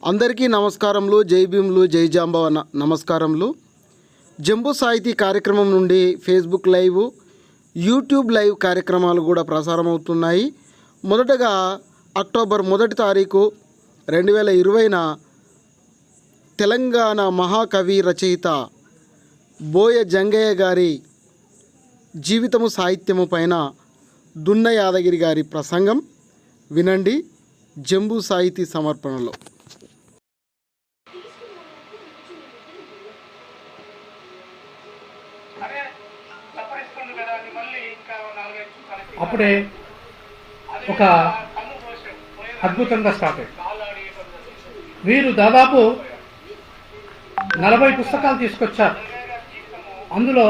అందరికీ నమస్కారములు, జై భీములు, జై జాంబవ నమస్కారములు. జంబూ సాహితీ కార్యక్రమం నుండి ఫేస్బుక్ లైవ్, యూట్యూబ్ లైవ్ కార్యక్రమాలు కూడా ప్రసారం అవుతున్నాయి. మొదటగా అక్టోబర్ 1 తారీఖు 2020న తెలంగాణ మహాకవి రచయిత బోయ జంగయ్య గారి జీవితము సాహిత్యము పైన దున్న యాదగిరి గారి ప్రసంగం వినండి. జంబూ సాహితీ సమర్పణలో అప్పుడే ఒక అద్భుతంగా స్టార్ట్ అయ్యింది. వీరు దాదాపు 40 పుస్తకాలు తీసుకొచ్చారు. అందులో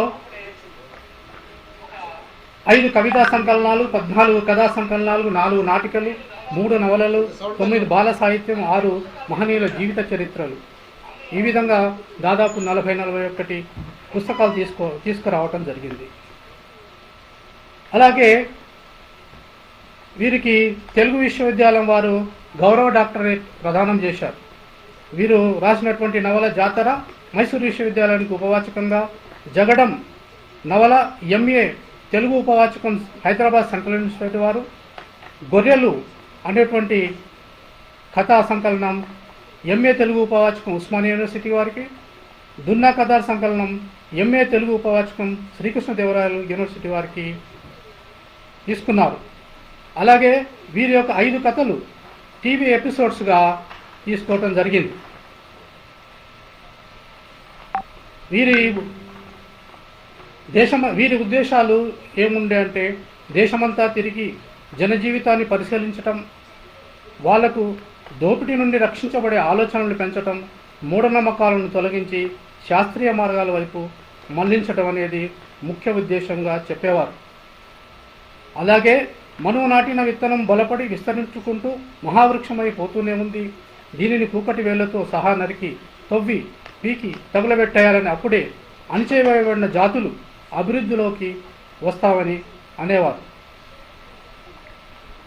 5 కవితా సంకలనాలు, 14 కథా సంకలనాలు, 4 నాటికలు, 3 నవలలు, 9 బాల సాహిత్యం, 6 మహనీయుల జీవిత చరిత్రలు. ఈ విధంగా దాదాపు 40-41 పుస్తకాలు తీసుకురావటం జరిగింది. అలాగే వీరికి తెలుగు విశ్వవిద్యాలయం వారు గౌరవ డాక్టరేట్ ప్రదానం చేశారు. వీరు రాసినటువంటి నవల జాతర మైసూరు విశ్వవిద్యాలయానికి ఉపవాచకంగా, జగడం నవల ఎంఏ తెలుగు ఉపవాచకం హైదరాబాద్ సెంట్రల్ యూనివర్సిటీ వారు, గొర్రెలు అనేటువంటి కథా సంకలనం ఎంఏ తెలుగు ఉపవాచకం ఉస్మానియా యూనివర్సిటీ వారికి, దున్నా కథా సంకలనం ఎంఏ తెలుగు ఉపవాచకం శ్రీకృష్ణదేవరాయలు యూనివర్సిటీ వారికి తీసుకున్నారు. అలాగే వీరి యొక్క 5 కథలు టీవీ ఎపిసోడ్స్గా తీసుకోవటం జరిగింది. వీరి ఉద్దేశాలు ఏముండే అంటే, దేశమంతా తిరిగి జనజీవితాన్ని పరిశీలించటం, వాళ్లకు దోపిడీ నుండి రక్షించబడే ఆలోచనలు పెంచటం, మూఢనమ్మకాలను తొలగించి శాస్త్రీయ మార్గాల వైపు మళ్లించటం అనేది ముఖ్య ఉద్దేశంగా చెప్పేవారు. అలాగే మనువు నాటిన విత్తనం బలపడి విస్తరించుకుంటూ మహావృక్షమై పోతూనే ఉంది. దీనిని కూకటి వేళ్లతో సహా నరికి, తవ్వి, పీకి తగులబెట్టేయాలని, అప్పుడే అణచివేయబడిన జాతులు అభివృద్ధిలోకి వస్తామని అనేవారు.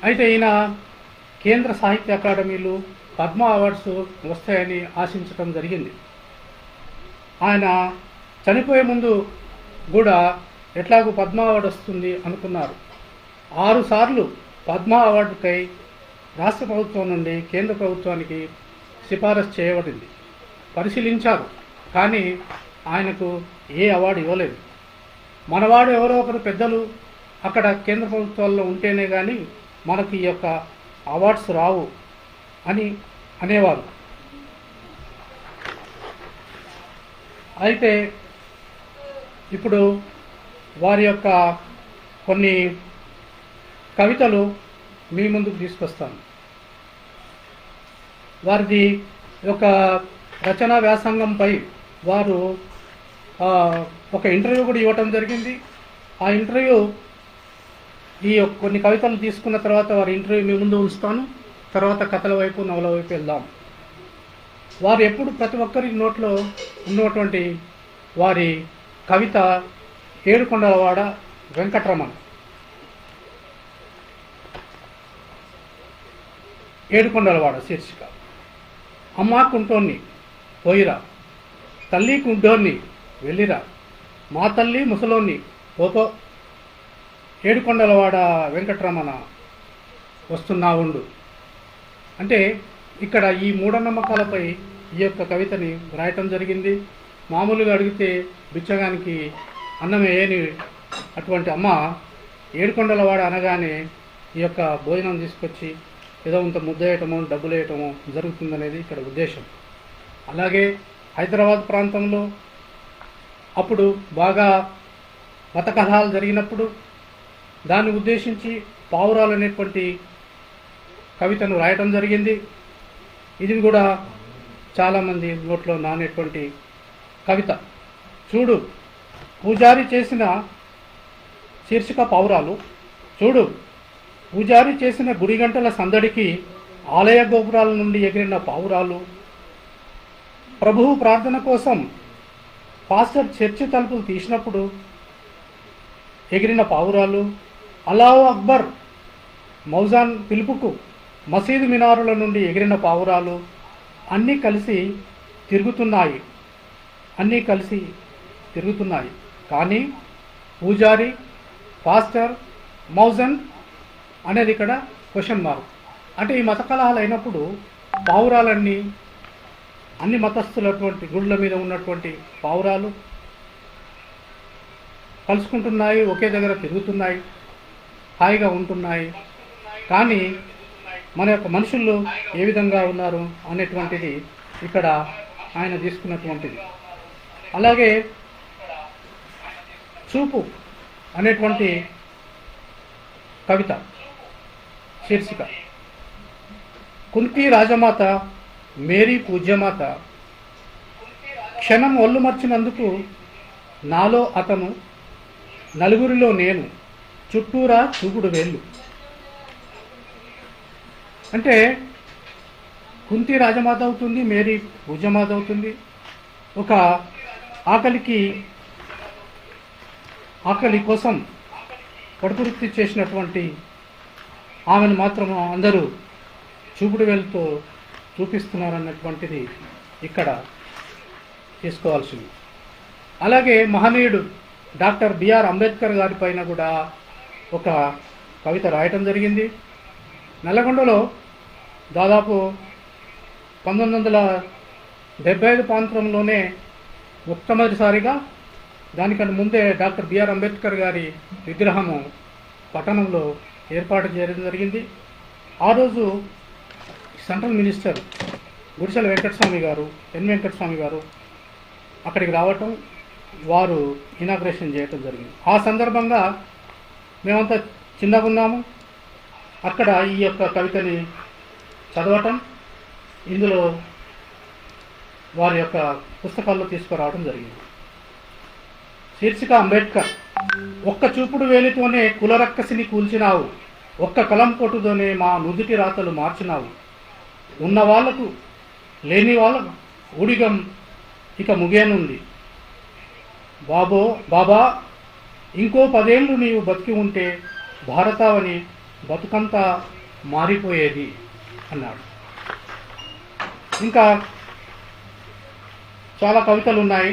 అయితే ఈయన కేంద్ర సాహిత్య అకాడమీలు, పద్మ అవార్డ్స్ వస్తాయని ఆశించటం జరిగింది. ఆయన చనిపోయే ముందు కూడా ఎట్లాగూ పద్మ అవార్డు వస్తుంది అనుకున్నారు. 6 సార్లు పద్మ అవార్డుకై రాష్ట్ర ప్రభుత్వం నుండి కేంద్ర ప్రభుత్వానికి సిఫారసు చేయబడింది. పరిశీలించారు, కానీ ఆయనకు ఏ అవార్డు ఇవ్వలేదు. మనవాడు ఎవరో ఒకరు పెద్దలు అక్కడ కేంద్ర ప్రభుత్వాల్లో ఉంటేనే కానీ మనకు ఈ యొక్క అవార్డ్స్ రావు అని అనేవారు. అయితే ఇప్పుడు వారి యొక్క కొన్ని కవితలు మీ ముందుకు తీసుకొస్తాను. వారిది ఒక రచనా వ్యాసంగంపై వారు ఒక ఇంటర్వ్యూ కూడా ఇవ్వటం జరిగింది. ఆ ఇంటర్వ్యూ కొన్ని కవితలు తీసుకున్న తర్వాత వారి ఇంటర్వ్యూ మీ ముందు ఉంచుతాను. తర్వాత కథల వైపు, నవల వైపు వెళ్దాం. వారు ఎప్పుడు ప్రతి ఒక్కరి నోట్లో ఉన్నటువంటి వారి కవిత ఏడుకొండలవాడ వెంకటరమణ. ఏడుకొండలవాడ శీర్షిక. అమ్మా కుంటోన్ని పోయిరా, తల్లి కుంటోన్ని వెళ్ళిరా, మా తల్లి ముసలోన్ని పోపో, ఏడుకొండలవాడ వెంకటరమణ వస్తున్నా ఉండు. అంటే ఇక్కడ ఈ మూఢనమ్మకాలపై ఈ యొక్క కవితని రాయటం జరిగింది. మామూలుగా అడిగితే బిచ్చగానికి అన్నం వేయని అటువంటి అమ్మ ఏడుకొండలవాడ అనగానే ఈ యొక్క భోజనం తీసుకొచ్చి ఏదో ఇంత ముద్ద వేయటమో, డబ్బులు వేయటమో జరుగుతుందనేది ఇక్కడ ఉద్దేశం. అలాగే హైదరాబాద్ ప్రాంతంలో అప్పుడు బాగా మత కలహాలు జరిగినప్పుడు దాన్ని ఉద్దేశించి పావురాలు అనేటువంటి కవితను రాయటం జరిగింది. ఇది కూడా చాలామంది నోట్లో నానేటువంటి కవిత. చూడు పూజారి చేసిన శీర్షిక పావురాలు. చూడు పూజారి చేసిన గుడి గంటల సందడికి ఆలయ గోపురాల నుండి ఎగిరిన పావురాలు. ప్రభువు ప్రార్థన కోసం పాస్టర్ చర్చి తలుపులు తీసినప్పుడు ఎగిరిన పావురాలు. అల్లాహు అక్బర్ మౌజాన్ పిలుపుకు మసీదు మినారుల నుండి ఎగిరిన పావురాలు, అన్నీ కలిసి తిరుగుతున్నాయి అన్నీ కలిసి తిరుగుతున్నాయి కానీ పూజారి పాస్టర్ మౌజన్ అనేది ఇక్కడ క్వశ్చన్ మార్క్. అంటే ఈ మత కలహాలు అయినప్పుడు పావురాలన్నీ అన్ని మతస్థులటువంటి గుళ్ళ మీద ఉన్నటువంటి పావురాలు కలుసుకుంటున్నాయి, ఒకే దగ్గర తిరుగుతున్నాయి, హాయిగా ఉంటున్నాయి. కానీ మన యొక్క మనుషులు ఏ విధంగా ఉన్నారు అనేటువంటిది ఇక్కడ ఆయన తీసుకున్నటువంటిది. అలాగే చూపు అనేటువంటి కవిత శీర్షిక, కుంతి రాజమాత మేరీ పూజ్యమాత, క్షణం ఒళ్ళు మర్చినందుకు నాలో అతను, నలుగురిలో నేను, చుట్టూరా చూపుడు వేళ్ళు. అంటే కుంతి రాజమాత అవుతుంది, మేరీ పూజ్యమాత అవుతుంది. ఒక ఆకలి కోసం పడుపువృత్తి చేసినటువంటి ఆమెను మాత్రము అందరూ చూపుడు వేలుతో చూపిస్తున్నారన్నటువంటిది ఇక్కడ తీసుకోవాల్సింది. అలాగే మహనీయుడు డాక్టర్ బిఆర్ అంబేద్కర్ గారి పైన కూడా ఒక కవిత రాయటం జరిగింది. నల్లగొండలో దాదాపు 1975 ప్రాంతంలోనే మొట్టమొదటిసారిగా, దానికన్నా ముందే డాక్టర్ బిఆర్ అంబేద్కర్ గారి విగ్రహము పట్టణంలో ఏర్పాటు చేయడం జరిగింది. ఆ రోజు సెంట్రల్ మినిస్టర్ గుడిసెల వెంకటస్వామి గారు, వెంకటస్వామి గారు అక్కడికి రావటం, వారు ఇనాగ్రేషన్ చేయటం జరిగింది. ఆ సందర్భంగా మేమంతా చిన్నగా ఉన్నాము. అక్కడ ఈ యొక్క కవితని చదవటం, ఇందులో వారి యొక్క పుస్తకాల్లో తీసుకురావడం జరిగింది. శీర్షిక అంబేద్కర్, ఒక్క చూపుడు వేలితోనే కులరక్కసిని కూల్చినావు, ఒక్క కలం పొట్టుతోనే మా నుదుటి రాతలు మార్చినావు, ఉన్న వాళ్లకు లేని వాళ్ళకు ఊడిగం ఇక ముగేనుంది, బాబా ఇంకో 10 ఏళ్ళు నీవు బతికి ఉంటే భారతావని బతుకంతా మారిపోయేది అన్నాడు. ఇంకా చాలా కవితలు ఉన్నాయి.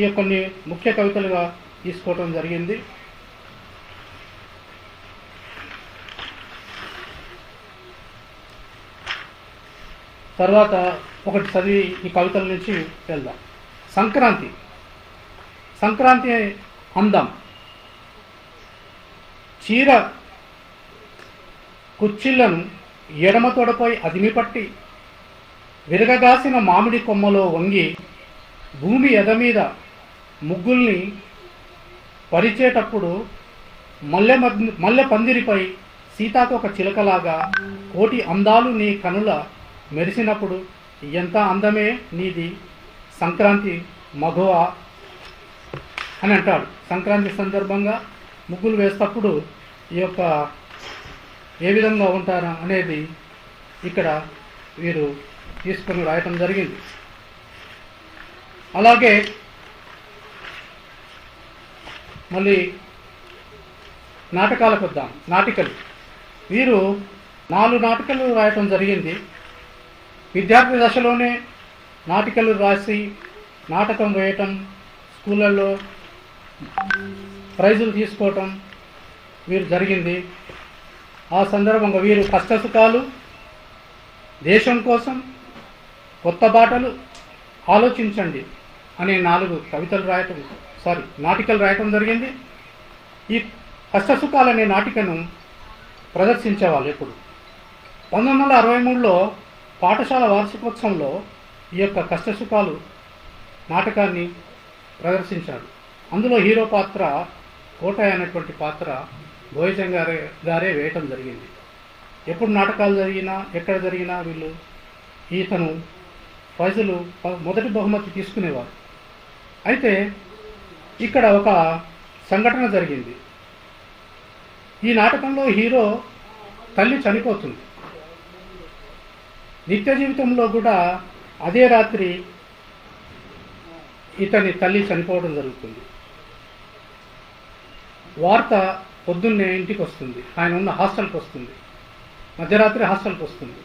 ఈ కొన్ని ముఖ్య కవితలుగా తీసుకోవటం జరిగింది. తర్వాత ఒకటి చదివి ఈ కవితల నుంచి వెళ్దాం. సంక్రాంతి అందం, చీర కుచ్చిళ్లను ఎడమ తొడపై అదిమిపట్టి విరగగాసిన మామిడి కొమ్మలో వంగి భూమి ఎదమీద ముగ్గుల్ని పరిచేటప్పుడు మల్లె పందిరిపై సీతాకొక చిలకలాగా కోటి అందాలు నీ కనుల మెరిసినప్పుడు ఎంత అందమే నీది సంక్రాంతి మగవ అని అంటాడు. సంక్రాంతి సందర్భంగా ముగ్గులు వేసేటప్పుడు ఈ యొక్క ఏ విధంగా ఉంటారా అనేది ఇక్కడ వీరు తీసుకొని రాయటం జరిగింది. అలాగే మళ్ళీ నాటకాలకు వద్దాం. నాటికలు, వీరు 4 నాటికలు రాయటం జరిగింది. విద్యార్థి దశలోనే నాటికలు రాసి నాటకం వేయటం, స్కూళ్ళల్లో ప్రైజులు తీసుకోవటం వీరు జరిగింది. ఆ సందర్భంగా వీరు కష్టసుఖాలు, దేశం కోసం, కొత్త బాటలు, ఆలోచించండి అనే 4 నాటికలు రాయటం జరిగింది. ఈ కష్టసుఖాలు అనే నాటికను ప్రదర్శించేవాళ్ళు ఎప్పుడు. 1963లో పాఠశాల వార్షికోత్సవంలో ఈ యొక్క కష్టసుఖాలు నాటకాన్ని ప్రదర్శించారు. అందులో హీరో పాత్ర కోటయ్య అనేటువంటి పాత్ర భోజన్ గారే వేయటం జరిగింది. ఎప్పుడు నాటకాలు జరిగినా, ఎక్కడ జరిగినా వీళ్ళు ఈతను ప్రైజులు మొదటి బహుమతి తీసుకునేవారు. అయితే ఇక్కడ ఒక సంఘటన జరిగింది. ఈ నాటకంలో హీరో తల్లి చనిపోతుంది. నిత్య జీవితంలో కూడా అదే రాత్రి ఇతని తల్లి చనిపోవడం జరుగుతుంది. వార్త పొద్దున్నే ఇంటికి వస్తుంది, ఆయన ఉన్న హాస్టల్కి వస్తుంది, మధ్యరాత్రి హాస్టల్కి వస్తుంది.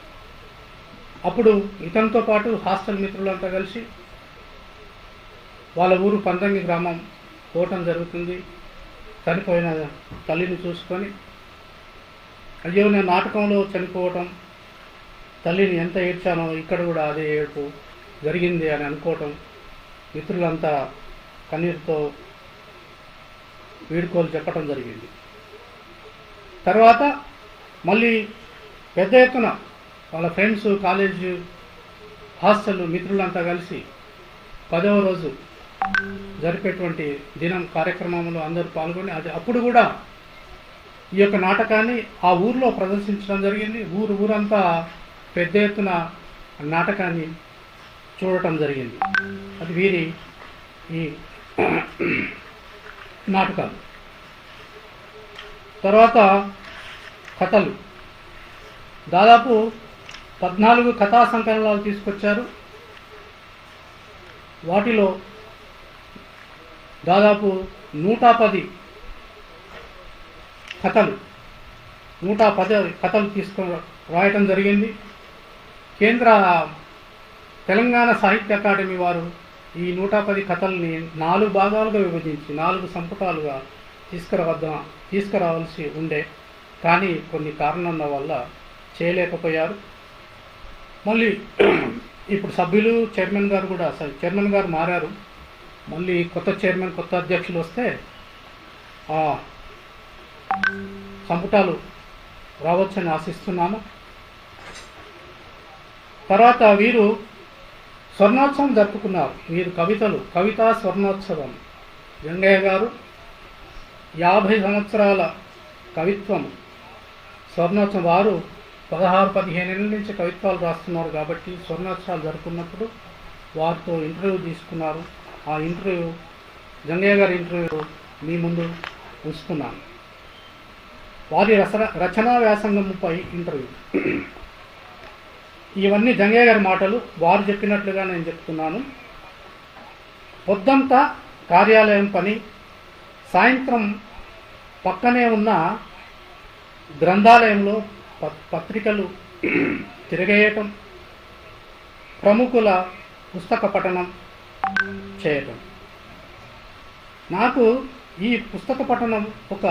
అప్పుడు ఇతనితో పాటు హాస్టల్ మిత్రులంతా కలిసి వాళ్ళ ఊరు పంతంగి గ్రామం పోవటం జరుగుతుంది. చనిపోయిన తల్లిని చూసుకొని అయ్యో నేను నాటకంలో చనిపోవటం, తల్లిని ఎంత ఏడ్చానో ఇక్కడ కూడా అదే ఏడుపు జరిగింది అని అనుకోవటం, మిత్రులంతా కన్నీరుతో వీడుకోలు చెప్పటం జరిగింది. తర్వాత మళ్ళీ పెద్ద ఎత్తున వాళ్ళ ఫ్రెండ్స్, కాలేజీ, హాస్టల్ మిత్రులంతా కలిసి 10వ రోజు జరిపేటువంటి దినం కార్యక్రమంలో అందరూ పాల్గొని అప్పుడు కూడా ఈ యొక్క నాటకాన్ని ఆ ఊర్లో ప్రదర్శించడం జరిగింది. ఊరంతా పెద్ద ఎత్తున నాటకాన్ని చూడటం జరిగింది. అది వీరి ఈ నాటకాలు. తర్వాత కథలు, దాదాపు 14 కథా సంకలనాలు తీసుకొచ్చారు. వాటిలో దాదాపు 110 కథలు తీసుకొని రాయటం జరిగింది. కేంద్ర తెలంగాణ సాహిత్య అకాడమీ వారు ఈ 110 కథల్ని 4 భాగాలుగా విభజించి 4 సంపుటాలుగా తీసుకురావాల్సి ఉండే, కానీ కొన్ని కారణాల వల్ల చేయలేకపోయారు. మళ్ళీ ఇప్పుడు సభ్యులు, చైర్మన్ గారు మారారు. మళ్ళీ కొత్త చైర్మన్, కొత్త అధ్యక్షులు వస్తే ఆ సంపుటాలు రావచ్చని ఆశిస్తున్నాము. తర్వాత వీరు స్వర్ణోత్సవం జరుపుకున్నారు. వీరు కవితా స్వర్ణోత్సవం. జంగయ్య గారు 50 సంవత్సరాల కవిత్వం స్వర్ణోత్సవం. వారు 16-15 ఏళ్ళ నుంచి కవిత్వాలు రాస్తున్నారు కాబట్టి స్వర్ణోత్సవాలు జరుపుకున్నప్పుడు వారితో ఇంటర్వ్యూ తీసుకున్నారు. ఆ ఇంటర్వ్యూ, జంగయ్య గారి ఇంటర్వ్యూ మీ ముందు ఉంచుతున్నాను. వారి రచనా వ్యాసంగంపై ఇంటర్వ్యూ. ఇవన్నీ జంగయ్య గారి మాటలు, వారు చెప్పినట్లుగా నేను చెప్తున్నాను. పొద్దంతా కార్యాలయం పని, సాయంత్రం పక్కనే ఉన్న గ్రంథాలయంలో పత్రికలు తిరగేయటం, ప్రముఖుల పుస్తక పఠనం చేయటం. నాకు ఈ పుస్తక పఠనం ఒక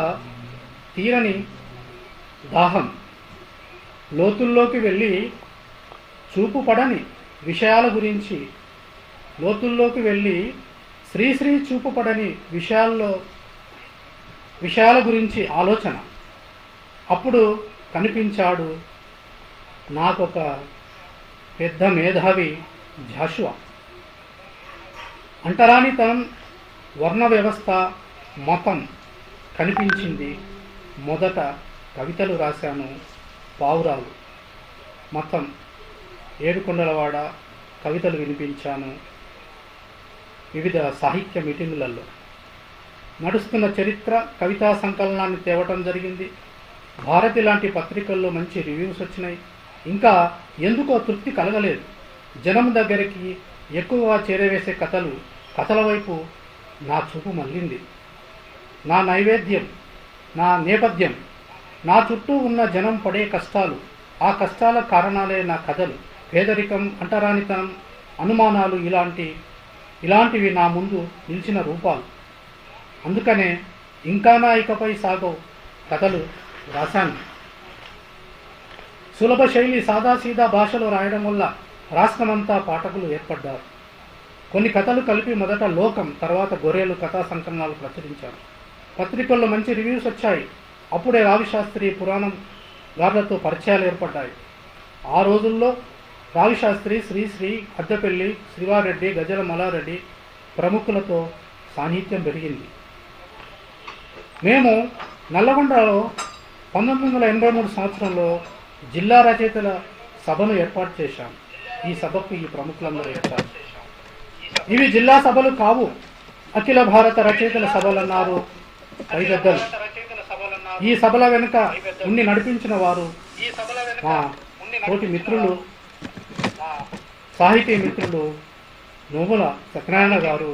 తీరని దాహం. లోతుల్లోకి వెళ్ళి చూపుపడని విషయాల గురించి, లోతుల్లోకి వెళ్ళి శ్రీశ్రీ చూపుపడని విషయాల గురించి ఆలోచన. అప్పుడు కనిపించాడు నాకొక పెద్ద మేధావి జాషువా. అంటరానితనం, వర్ణ వ్యవస్థ, మతం కనిపించింది. మొదట కవితలు రాశాను. పావురాలు, మతం, ఏడుకొండలవాడ కవితలు వినిపించాను వివిధ సాహిత్య మీటింగులలో. నడుస్తున్న చరిత్ర కవితా సంకలనాన్ని తేవటం జరిగింది. భారతి లాంటి పత్రికల్లో మంచి రివ్యూస్ వచ్చినాయి. ఇంకా ఎందుకో తృప్తి కలగలేదు. జనం దగ్గరికి ఎక్కువగా చేరవేసే కథల వైపు నా చూపు మళ్ళింది. నా నేపథ్యం, నా చుట్టూ ఉన్న జనం పడే కష్టాలు, ఆ కష్టాల కారణాలే నా కథలు. పేదరికం, అంటరానితనం, అనుమానాలు, ఇలాంటివి నా ముందు నిలిచిన రూపాలు. అందుకనే ఇంకా నా ఇకపై సాగవు కథలు రాశాను. సులభ శైలి, సాదాసీదా భాషలో రాయడం వల్ల రాష్ట్రమంతా పాఠకులు ఏర్పడ్డారు. కొన్ని కథలు కలిపి మొదట లోకం, తర్వాత గొర్రెలు కథా సంకలనాలు ప్రచురించారు. పత్రికల్లో మంచి రివ్యూస్ వచ్చాయి. అప్పుడే రావిశాస్త్రి, పురాణం గారులతో పరిచయాలు ఏర్పడ్డాయి. ఆ రోజుల్లో రావిశాస్త్రి, శ్రీశ్రీ, అద్దెపల్లి, శ్రీవారెడ్డి, గజల మల్లారెడ్డి ప్రముఖులతో సాన్నిహిత్యం పెరిగింది. మేము నల్లగొండలో 1983 సంవత్సరంలో జిల్లా రచయితల సభను ఏర్పాటు చేశాం. ఈ సభకు ఈ ప్రముఖులందరూ వచ్చారు. ఇవి జిల్లా సభలు కావు, అఖిల భారత రచయితల సభలన్నారు పై పెద్దలు. ఈ సభల వెనుక ఉండి నడిపించిన వారు మా తోటి మిత్రులు, సాహితీ మిత్రులు నోముల సత్యనారాయణ గారు,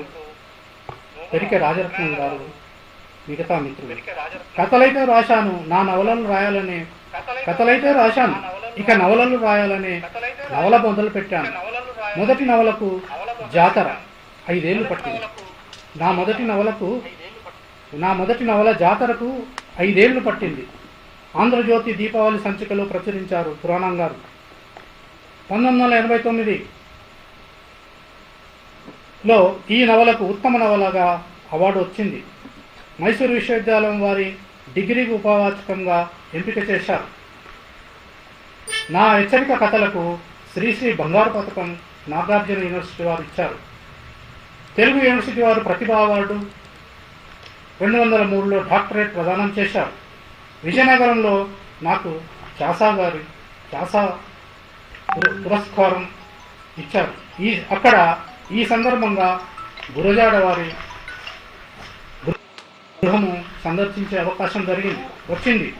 పెరికె రాజరత్నం గారు, మిగతా మిత్రులు. కథలైతే రాశాను, నా నవలను రాయాలని కథలైతే రాశాను, ఇక నవలలు రాయాలనే నవల మొదలు పెట్టాను. మొదటి నవలకు జాతర 5 ఏళ్ళు పట్టింది. నా మొదటి నవల జాతరకు 5 ఏళ్ళు పట్టింది. ఆంధ్రజ్యోతి దీపావళి సంచికలో ప్రచురించారు పురాణం గారు. 1989లో ఈ నవలకు ఉత్తమ నవలగా అవార్డు వచ్చింది. మైసూరు విశ్వవిద్యాలయం వారి డిగ్రీకి ఉపవాచకంగా ఎంపిక చేశారు. నా హెచ్చరిక కథలకు శ్రీశ్రీ బంగారు పథకం నాగార్జున యూనివర్సిటీ వారు ఇచ్చారు. తెలుగు యూనివర్సిటీ వారు ప్రతిభా అవార్డు 2003లో డాక్టరేట్ ప్రదానం చేశారు. విజయనగరంలో నాకు చాసా పురస్కారం ఇచ్చారు. అక్కడ ఈ సందర్భంగా గురజాడ వారి గృహము సందర్శించే అవకాశం వచ్చింది.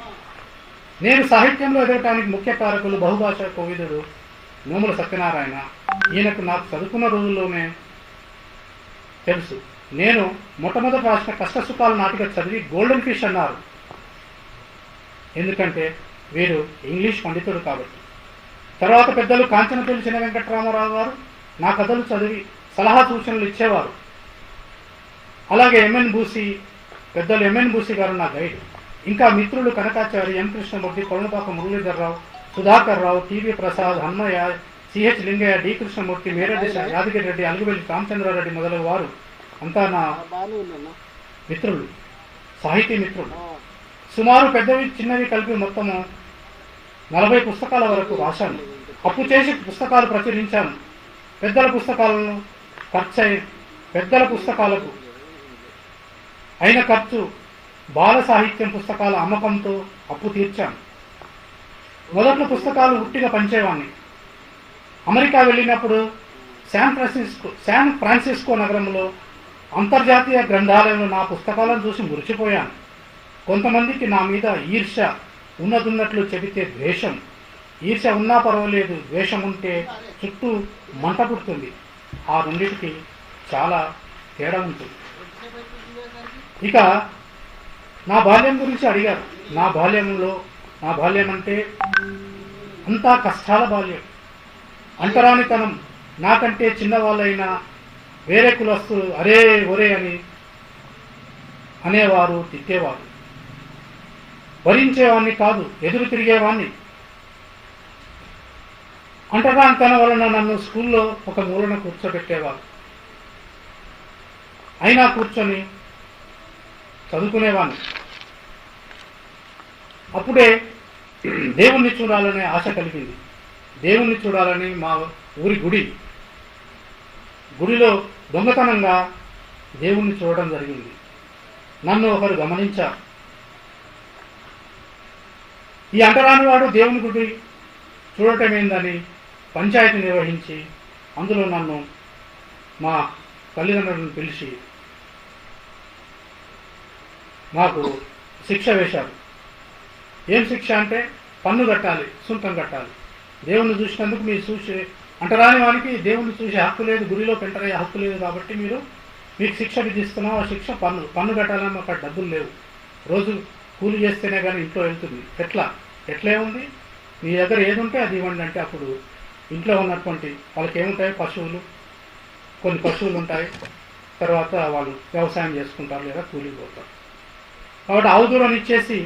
నేను సాహిత్యంలో ఎదగటానికి ముఖ్య కారకులు బహుభాషా కోవిదుడు నోముల సత్యనారాయణ. ఈయనకు నాకు చదువుకున్న రోజుల్లోనే తెలుసు. నేను మొట్టమొదటి రాసిన కష్టసుఖాల నాటిక చదివి గోల్డెన్ ఫిష్ అన్నారు. ఎందుకంటే వీరు ఇంగ్లీష్ పండితుడు కాబట్టి. తర్వాత పెద్దలు కాంచనపల్లి చిన్న వెంకటరామారావు గారు నా కథలు చదివి సలహా సూచనలు ఇచ్చేవారు. అలాగే పెద్దలు ఎంఎన్ బూసి గారు నా గైడ్. ఇంకా మిత్రులు Kanakachari, M Krishnamurthy, Kolanupaka Muralidhar Rao, Sudhakar Rao, TV Prasad, Hanmaiah, CH Lingaiah, D Krishnamurthy, Mereddy Yadagiri Reddy, Aluguvelli Ramachandrareddy మొదలగు వారు అంతా నా మిత్రులు, సాహితీ మిత్రులు. సుమారు పెద్దవి చిన్నవి కలిపి మొత్తము 40 పుస్తకాల వరకు రాశాను. అప్పు చేసి పుస్తకాలు ప్రచురించాను. పెద్దల పుస్తకాలకు అయిన ఖర్చు బాల సాహిత్యం పుస్తకాల అమ్మకంతో అప్పు తీర్చాను. మొదట్లో పుస్తకాలు ఉట్టిగా పంచేవాడిని. అమెరికా వెళ్ళినప్పుడు శాన్ ఫ్రాన్సిస్కో నగరంలో అంతర్జాతీయ గ్రంథాలయంలో నా పుస్తకాలను చూసి మురిచిపోయాను. కొంతమందికి నా మీద ఈర్ష్య ఉన్నదున్నట్లు చెబితే ద్వేషం. ఈర్ష్య ఉన్నా పర్వాలేదు, ద్వేషం ఉంటే చుట్టూ మంట పుడుతుంది. ఆ రెండింటికి చాలా తేడా ఉంటుంది. ఇక నా బాల్యం గురించి అడిగారు. నా బాల్యం అంటే అంతా కష్టాల బాల్యం. అంటరానితనం. నాకంటే చిన్నవాళ్ళైనా వేరే కులస్తులు అరే ఒరే అని అనేవారు, తిట్టేవారు. భరించేవాడిని కాదు, ఎదురు తిరిగేవాడిని. అంటరానితనం వలన నన్ను స్కూల్లో ఒక మూలన కూర్చోబెట్టేవారు. అయినా కూర్చొని చదువుకునేవాడిని. అప్పుడే దేవుణ్ణి చూడాలనే ఆశ కలిగింది. దేవుణ్ణి చూడాలని మా ఊరి గుడిలో దొంగతనంగా దేవుణ్ణి చూడడం జరిగింది. నన్ను ఒకరు గమనించారు. ఈ అంటరాని వాడు దేవుని గుడి చూడటం ఏందని పంచాయతీ నిర్వహించి అందులో నన్ను మా తల్లిదండ్రులను పిలిచి మాకు శిక్ష వేశారు. ఏం శిక్ష అంటే పన్ను కట్టాలి, సుంకం కట్టాలి. దేవుణ్ణి చూసినందుకు మీరు చూసి అంటరాని వానికి దేవుణ్ణి చూసే హక్కు లేదు, గుడిలో పెంటరయ్యే హక్కు లేదు కాబట్టి మీకు శిక్ష విధిస్తున్నాం. ఆ శిక్ష పన్ను కట్టాలని అక్కడ డబ్బులు లేవు. రోజు కూలి చేస్తేనే కానీ ఇంట్లో వెళ్తుంది. ఎట్లే ఉంది, మీ దగ్గర ఏది ఉంటే అది ఇవ్వండి అంటే అప్పుడు ఇంట్లో ఉన్నటువంటి వాళ్ళకి ఏముంటాయి, కొన్ని పశువులు ఉంటాయి. తర్వాత వాళ్ళు వ్యవసాయం చేసుకుంటారు లేదా కూలికి పోతారు. కాబట్టి ఆవు దూరం ఇచ్చేసి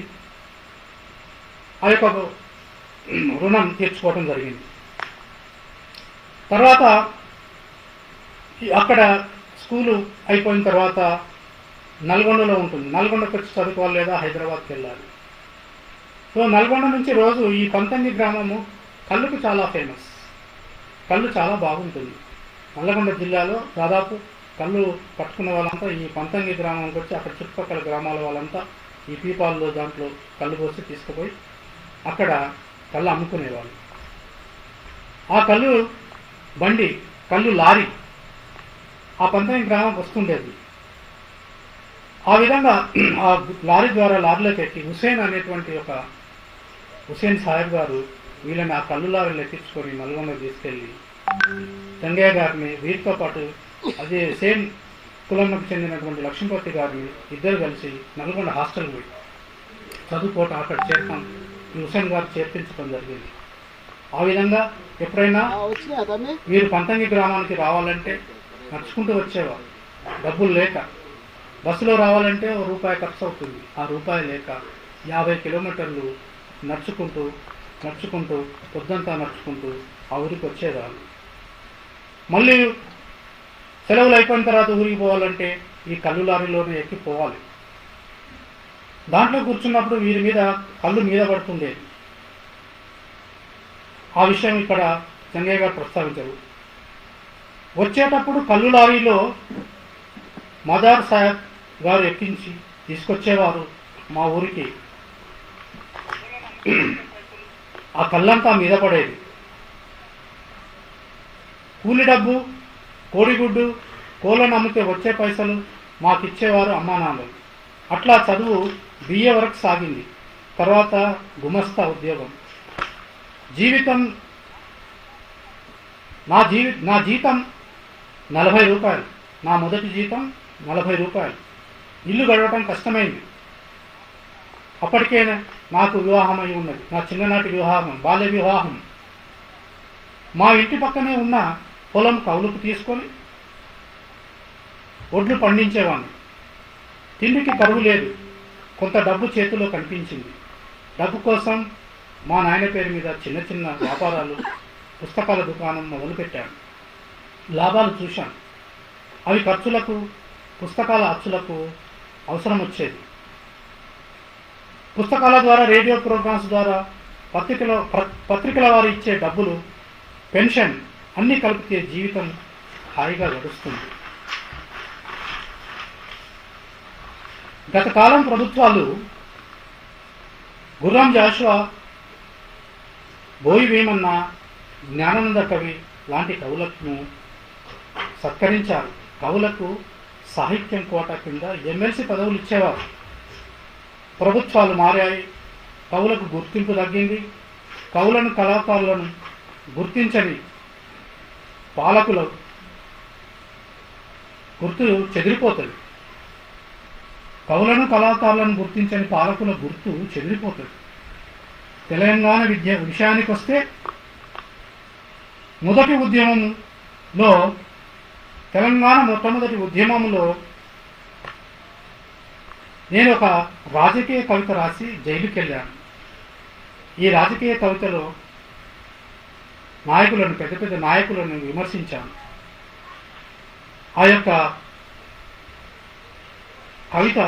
ఆ యొక్క రుణం తీర్చుకోవడం జరిగింది. తర్వాత అక్కడ స్కూలు అయిపోయిన తర్వాత నల్గొండలో ఉంటుంది. నల్గొండకు వచ్చి చదువుకోవాలి లేదా హైదరాబాద్కి వెళ్ళాలి. సో నల్గొండ నుంచి రోజు ఈ పంతంగి గ్రామము కళ్ళుకు చాలా ఫేమస్. కళ్ళు చాలా బాగుంటుంది. నల్లగొండ జిల్లాలో దాదాపు కళ్ళు పట్టుకునే వాళ్ళంతా ఈ పంతంగి గ్రామంకి వచ్చి అక్కడ చుట్టుపక్కల గ్రామాల వాళ్ళంతా ఈ పీపాల్లో దాంట్లో కళ్ళు పోసి తీసుకుపోయి అక్కడ కళ్ళు అమ్ముకునేవాళ్ళు. ఆ కళ్ళు లారీ ఆ పంతంగి గ్రామం వస్తుండేది. ఆ విధంగా ఆ లారీ ద్వారా లారీలోకి ఎక్కి హుసేన్ సాహెబ్ గారు వీళ్ళని ఆ కళ్ళు లారీలు ఎక్కించుకొని నల్గొండ తీసుకెళ్ళి గంగయ్య గారిని, వీరితో పాటు అదే సేమ్ కులంకు చెందినటువంటి లక్ష్మీపతి గారిని ఇద్దరు కలిసి నల్గొండ హాస్టల్ పోయి చదువుకోవటం అక్కడ హుసేన్ గారు చేర్పించడం జరిగింది. ఆ విధంగా ఎప్పుడైనా వచ్చినాయి అతన్ని. వీరు పంతంగి గ్రామానికి రావాలంటే నడుచుకుంటూ వచ్చేవారు, డబ్బులు లేక. బస్సులో రావాలంటే ఓ రూపాయి ఖర్చు అవుతుంది, ఆ రూపాయి లేక 50 కిలోమీటర్లు నడుచుకుంటూ నడుచుకుంటూ పొద్దంతా నడుచుకుంటూ ఆ ఊరికి వచ్చేవారు. మళ్ళీ సెలవులు అయిపోయిన తర్వాత ఊరికి పోవాలంటే ఈ కళ్ళు లారీలోనే ఎక్కి పోవాలి. దాంట్లో కూర్చున్నప్పుడు వీరి మీద కళ్ళు మీద పడుతుండేది. ఆ విషయం ఇక్కడ చెంగయ్య గారు ప్రస్తావించారు. వచ్చేటప్పుడు కళ్ళు లారీలో మదార్ సాహెబ్ గారు ఎక్కించి తీసుకొచ్చేవారు మా ఊరికి. ఆ కళ్ళంతా మీద పడేది. కూలి డబ్బు, కోడిగుడ్డు, కోళ్ళను అమ్మితే వచ్చే పైసలు మాకు ఇచ్చేవారు అమ్మా నాన్నలు. అట్లా చదువు బిఏ వరకు సాగింది. తర్వాత గుమస్తా ఉద్యోగం. జీవితం నా జీతం 40 రూపాయలు. నా మొదటి జీతం 40 రూపాయలు. ఇల్లు గడవటం కష్టమైంది. అప్పటికే నాకు వివాహం అయి ఉన్నది. నా చిన్ననాటి వివాహం, బాల్య వివాహం. మా ఇంటి పక్కనే ఉన్న పొలం కౌలుకు తీసుకొని ఒడ్లు పండించేవాడిని. తిండికి కరువు లేదు. కొంత డబ్బు చేతిలో కనిపించింది. డబ్బు కోసం మా నాయన పేరు మీద చిన్న చిన్న వ్యాపారాలు, పుస్తకాల దుకాణం మొదలుపెట్టాను. లాభాలు చూశాను. అవి ఖర్చులకు, పుస్తకాల అచ్చులకు అవసరం వచ్చేది. పుస్తకాల ద్వారా, రేడియో ప్రోగ్రామ్స్ ద్వారా, పత్రికల వారు ఇచ్చే డబ్బులు, పెన్షన్ అన్నీ కలిపితే జీవితం హాయిగా గడుస్తుంది. గత కాలం ప్రభుత్వాలు గుర్రం జాషువా, బోయి వేమన్న, జ్ఞానానంద కవి లాంటి కవులను సత్కరించారు. కవులకు సాహిత్యం కోట కింద ఎమ్మెల్సీ పదవులు ఇచ్చేవారు. ప్రభుత్వాలు మారాయి. కవులకు గుర్తింపు తగ్గింది. కవులను, కళాకారులను గుర్తించని పాలకుల గుర్తు చెదిరిపోతుంది. కవులను, కళాకారులను గుర్తించని పాలకుల గుర్తు చెదిరిపోతుంది. తెలంగాణ విషయానికి వస్తే తెలంగాణ మొట్టమొదటి ఉద్యమంలో నేను ఒక రాజకీయ కవిత రాసి జైలుకి వెళ్ళాను. ఈ రాజకీయ కవితలో పెద్ద పెద్ద నాయకులను విమర్శించాను. ఆ యొక్క కవిత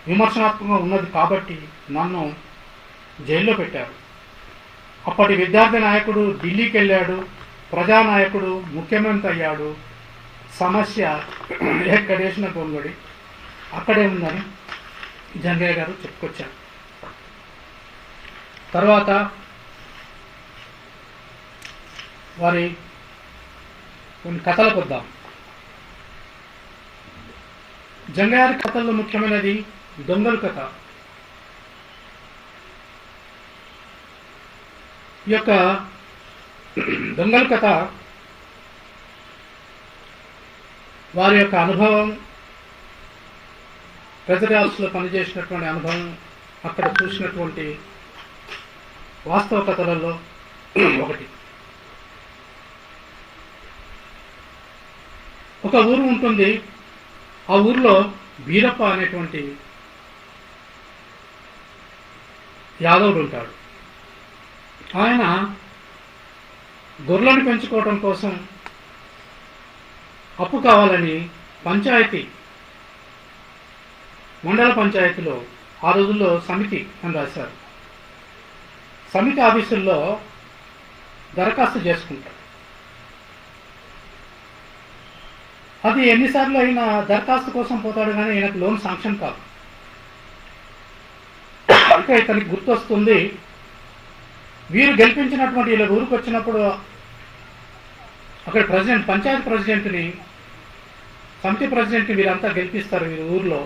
విమర్శనాత్మకంగా ఉన్నది కాబట్టి నన్ను జైల్లో పెట్టారు. అప్పటి విద్యార్థి నాయకుడు ఢిల్లీకి వెళ్ళాడు, ప్రజానాయకుడు ముఖ్యమంత్రి అయ్యాడు. సమస్య ఎక్కడేసిన గొంగడి అక్కడే ఉందని జంగయ్య గారు చెప్పుకొచ్చారు. తర్వాత వారి కొన్ని కథలకు వద్దాం. జంగయ్య గారి కథల్లో ముఖ్యమైనది దొంగల కథ. ఈ యొక్క దొంగల కథ వారి యొక్క అనుభవం, ట్రెజరీ హౌస్లో పనిచేసినటువంటి అనుభవం, అక్కడ చూసినటువంటి వాస్తవ కథలలో ఒకటి. ఒక ఊరు ఉంటుంది. ఆ ఊరిలో బీరప్ప అనేటువంటి యాదవుడు ఉంటాడు. ఆయన గొర్రెలను పెంచుకోవడం కోసం అప్పు కావాలని మండల పంచాయతీలో ఆ రోజుల్లో సమితి అని రాశారు. సమితి ఆఫీసుల్లో దరఖాస్తు చేసుకుంటారు. అది ఎన్నిసార్లు అయినా దరఖాస్తు కోసం పోతాడు కానీ ఈయనకు లోన్ శాంక్షన్ కాదు. ఇంకా ఇతనికి గుర్తొస్తుంది, వీరు గెలిపించినటువంటి వీళ్ళ ఊరికి వచ్చినప్పుడు అక్కడ పంచాయతీ ప్రెసిడెంట్ని, సమితి ప్రెసిడెంట్ని వీరంతా గెలిపిస్తారు వీరి ఊరిలో.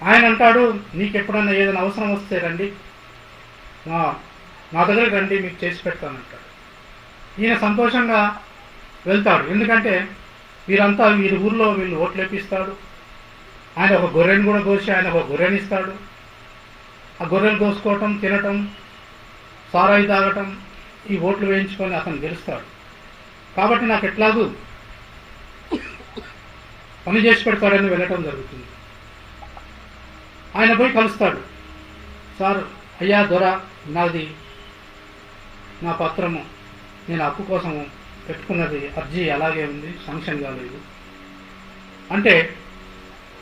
ఆయన అంటాడు, నీకు ఎప్పుడన్నా ఏదైనా అవసరం వస్తే రండి, నా దగ్గరికి రండి, మీకు చేసి పెడతానంటాడు. ఈయన సంతోషంగా వెళ్తాడు. ఎందుకంటే వీరి ఊర్లో వీళ్ళు ఓట్లు వేపిస్తాడు. ఆయన ఒక గొర్రెని కూడా కోసి ఆయన ఒక గొర్రెని ఇస్తాడు. ఆ గొర్రెలు కోసుకోవటం, తినటం, సారాయి తాగటం, ఈ ఓట్లు వేయించుకొని అతను గెలుస్తాడు. కాబట్టి నాకు ఎట్లాగూ పని చేసి పెడతాడని వెళ్ళటం జరుగుతుంది. ఆయన పోయి కలుస్తాడు. సార్, అయ్యా దొర, నాది నా పత్రము, నేను అప్పు కోసం పెట్టుకున్నది అర్జీ అలాగే ఉంది, శాంక్షన్ కాలేదు అంటే,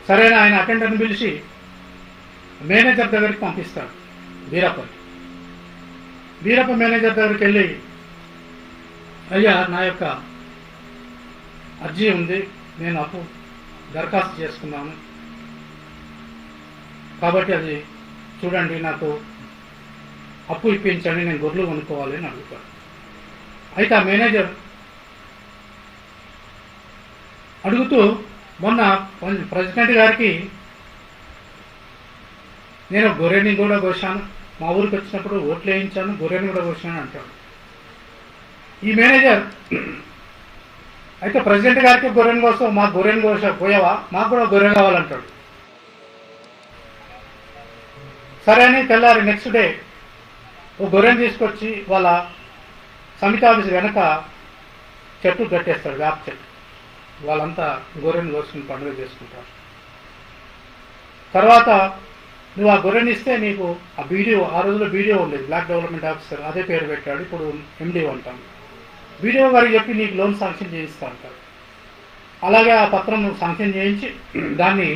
సరైన ఆయన అటెండర్ని పిలిచి మేనేజర్ దగ్గరికి పంపిస్తాడు. వీరప్ప మేనేజర్ దగ్గరికి వెళ్ళి, అయ్యా నా యొక్క అర్జీ ఉంది, నేను అప్పు దరఖాస్తు చేసుకున్నాను, కాబట్టి అది చూడండి, నాకు అప్పు ఇప్పించండి, నేను గొర్రెలు కొనుక్కోవాలి అని అడుగుతాడు. అయితే ఆ మేనేజర్ అడుగుతూ, మొన్న ప్రెసిడెంట్ గారికి నేను గొర్రెని కూడా కోశాను, మా ఊరికి వచ్చినప్పుడు ఓట్లు వేయించాను, గొర్రెని కూడా కోశాను అంటాడు. ఈ మేనేజర్ అయితే ప్రెసిడెంట్ గారికి గొర్రెని కోసం, మా గొర్రెని పోయావా, మాకు కూడా గొర్రె కావాలంటాడు. సరే అని తెల్లారి నెక్స్ట్ డే ఓ గొర్రెని తీసుకొచ్చి వాళ్ళ సమితి ఆఫీస్ వెనక చెట్టు కట్టేస్తాడు, వేప చెట్టు. వాళ్ళంతా గొర్రెని కోసుకుని పండుగ చేసుకుంటారు. తర్వాత నువ్వు ఆ గొర్రెని ఇస్తే నీకు ఆ బీడీఓ, ఆ రోజుల్లో బీడీఓ ఉండేది, బ్లాక్ డెవలప్మెంట్ ఆఫీసర్, అదే పేరు పెట్టాడు, ఇప్పుడు ఎండిఓ అంటాం. బీడీఓ గారికి చెప్పి నీకు లోన్ శాంక్షన్ చేయిస్తా అంటారు. అలాగే ఆ పత్రం శాంక్షన్ చేయించి దాన్ని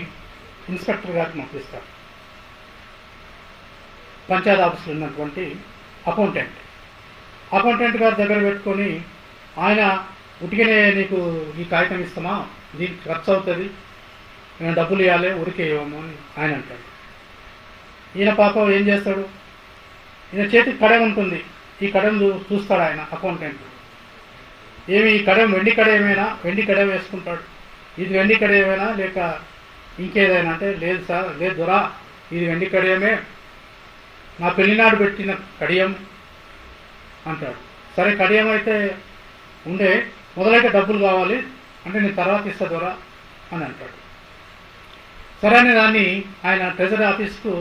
ఇన్స్పెక్టర్ గారికి పంపిస్తారు. పంచాయతీ ఆఫీసులో ఉన్నటువంటి అకౌంటెంట్ గారి దగ్గర పెట్టుకొని, ఆయన ఉటికనే నీకు ఈ కాగితం ఇస్తామా, దీనికి ఖర్చు అవుతుంది, నేను డబ్బులు ఇవ్వాలి, ఉడికే ఇవ్వము అని ఆయన అంటాడు. ఈయన పాపం ఏం చేస్తాడు, ఈయన చేతికి కడెం ఉంటుంది, ఈ కడెం చూస్తాడు ఆయన అకౌంటెంట్. ఏమి ఈ కడెం వెండి కడేమైనా, వెండి కడెం వేసుకుంటాడు. ఇది వెండి కడేమైనా లేక ఇంకేదైనా అంటే, లేదు సార్, లేదు దొరా, ఇది వెండి కడియమే, నా పెళ్లినాడు పెట్టిన కడియం అంటాడు. సరే, కడియం అయితే ఉండే, మొదలైతే డబ్బులు కావాలి అంటే నేను తర్వాత ఇస్తా దొరా అని అంటాడు. సరే అని దాన్ని ఆయన ట్రెజరీ ఆఫీస్కు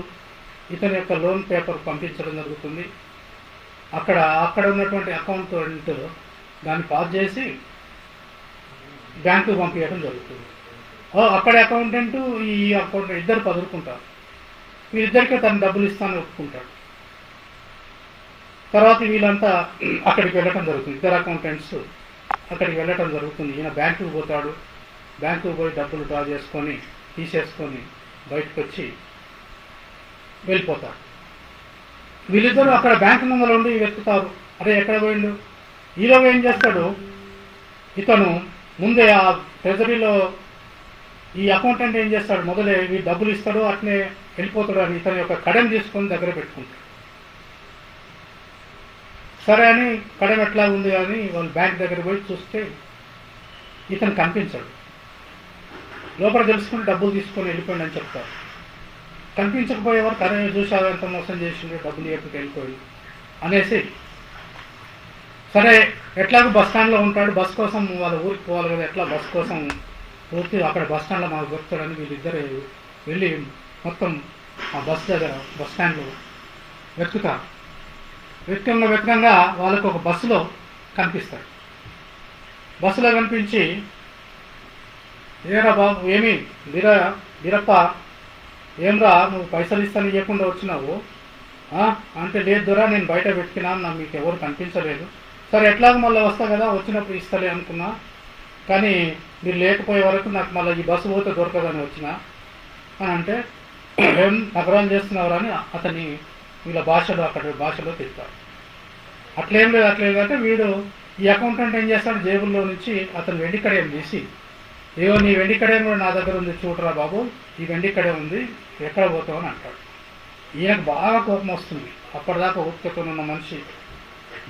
ఇతని యొక్క లోన్ పేపర్ పంపించడం జరుగుతుంది. అక్కడ ఉన్నటువంటి అకౌంటెంట్ దాన్ని పాస్ చేసి బ్యాంకుకు పంపించడం జరుగుతుంది. అక్కడి అకౌంటెంట్, ఈ అకౌంటెంట్ ఇద్దరు పదురుకుంటారు. వీరిద్దరికీ తను డబ్బులు ఇస్తానని ఒప్పుకుంటాడు. తర్వాత వీళ్ళంతా అక్కడికి వెళ్ళటం జరుగుతుంది, ఇద్దరు అకౌంటెంట్స్ అక్కడికి వెళ్ళటం జరుగుతుంది. ఈయన బ్యాంకుకు పోతాడు. బ్యాంకుకు పోయి డబ్బులు డ్రా చేసుకొని తీసేసుకొని బయటకు వచ్చి వెళ్ళిపోతారు. వీళ్ళిద్దరూ అక్కడ బ్యాంకు ముందర ఉండి వెతుకుతారు, అరే ఎక్కడ పోయిండు. ఈలోగా ఏం చేస్తాడు, ఇతను ముందే ఆ ట్రెజరీలో ఈ అకౌంటెంట్ ఏం చేస్తాడు, మొదలే ఈ డబ్బులు ఇస్తాడు, అట్నే వెళ్ళిపోతాడు అని ఇతని యొక్క కడెం తీసుకొని దగ్గర పెట్టుకుంటాడు. సరే అని కడెం ఎట్లా ఉంది అని వాళ్ళు బ్యాంక్ దగ్గర పోయి చూస్తే ఇతను కనిపించాడు. లోపల తెలుసుకుని డబ్బులు తీసుకొని వెళ్ళిపోయింది అని చెప్తారు. కనిపించకపోయేవారు, కరే చూసావు ఎంత మోసం చేసిండు, డబ్బులు ఇవ్వకపోతే వెళ్ళిపోయింది అనేసి, సరే ఎట్లాగో బస్ స్టాండ్లో ఉంటాడు, బస్ కోసం వాళ్ళ ఊరికి పోవాలి కదా, ఎట్లా బస్ కోసం పూర్తి అక్కడ బస్ స్టాండ్లో మాకు దొరుకుతాడని వీళ్ళిద్దరు వెళ్ళి మొత్తం ఆ బస్ దగ్గర బస్ స్టాండ్లో వెతుకుతారు. వెతకంగా వాళ్ళకు ఒక బస్సులో కనిపిస్తాడు. బస్సులో కనిపించి, ఏరా బాబు, ఏమి వీరప్ప, ఏమ్రా నువ్వు పైసలు ఇస్తాను ఇవ్వకుండా వచ్చినావు అంటే, లేదు దొరా, నేను బయట వెతికినాను, నాకు మీకు ఎవరు కనిపించలేదు. సరే ఎట్లాగో మళ్ళీ వస్తా కదా, వచ్చినప్పుడు ఇస్తలే అనుకున్నా, కానీ మీరు లేకపోయే వరకు నాకు మళ్ళీ ఈ బస్సు పోతే దొరకదని వచ్చినా అని అంటే, ఏం నగరాలు చేస్తున్నవారు అని అతని వీళ్ళ భాషలో అక్కడ భాషలో తిడతాడు. అట్లేం లేదు అంటే, వీడు ఈ అకౌంటెంట్ ఏం చేస్తాడు, జేబుల్లో నుంచి అతను వెండి కడియం తీసి, ఏవో నీ వెండి కడియం కూడా నా దగ్గర ఉంది, చూడరా బాబు, ఈ వెండి కడియం ఉంది, ఎక్కడ పోతావు అని అంటాడు. ఈయనకు బాగా కోపం వస్తుంది. అప్పటిదాకా ఓపికతో ఉన్న మనిషి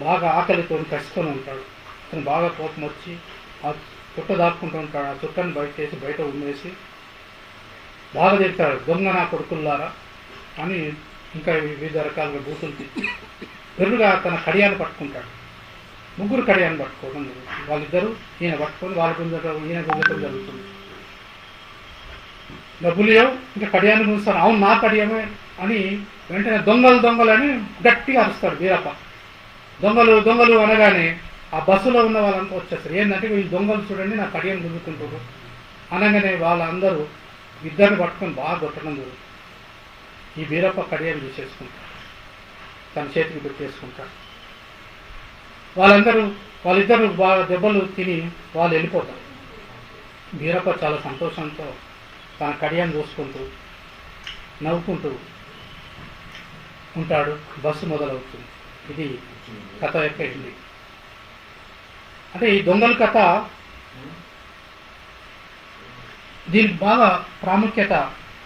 బాగా ఆకలితో కసితో ఉంటాడు. అతను బాగా కోపం వచ్చి ఆ చుట్ట దాక్కుంటూ ఉంటాడు. ఆ చుట్టను బయటేసి బయట ఉమ్మేసి బాగా తిడతాడు, దొంగ నా కొడుకుల్లారా అని ఇంకా వివిధ రకాలుగా బూతులు తిట్టి వెర్రుగా తన కడియాన్ని పట్టుకుంటాడు. ముగ్గురు కడియాన్ని పట్టుకోవడం జరుగుతుంది. వాళ్ళిద్దరూ ఈయన పట్టుకొని వాళ్ళ గుంజటం ఈయన గుంజటం జరుగుతుంది. డబ్బులు లేవు, ఇంకా కడియాన్ని గుంజుతాను, అవును నా కడియమే అని వెంటనే దొంగలు అని గట్టిగా అరుస్తాడు వీరప్ప. దొంగలు దొంగలు అనగానే ఆ బస్సులో ఉన్న వాళ్ళంతా వచ్చేస్తారు. ఏంటంటే వీళ్ళు దొంగలు చూడండి నా కడియం గుంజుకుంటారు అనగానే వాళ్ళందరూ ఇద్దరిని పట్టుకొని బాగా కొట్టడం జరుగుతుంది. ఈ బీరప్ప కడియం తీసేసుకుంటారు, తన చేతికి పెట్టేసుకుంటారు. వాళ్ళిద్దరు బాగా దెబ్బలు తిని వాళ్ళు వెళ్ళిపోతారు. బీరప్ప చాలా సంతోషంతో తన కడియాన్ని చూసుకుంటూ నవ్వుకుంటూ ఉంటాడు. బస్సు మొదలవుతుంది. ఇది కథ యొక్క ఎండి. అంటే ఈ దొంగల కథ, దీనికి బాగా ప్రాముఖ్యత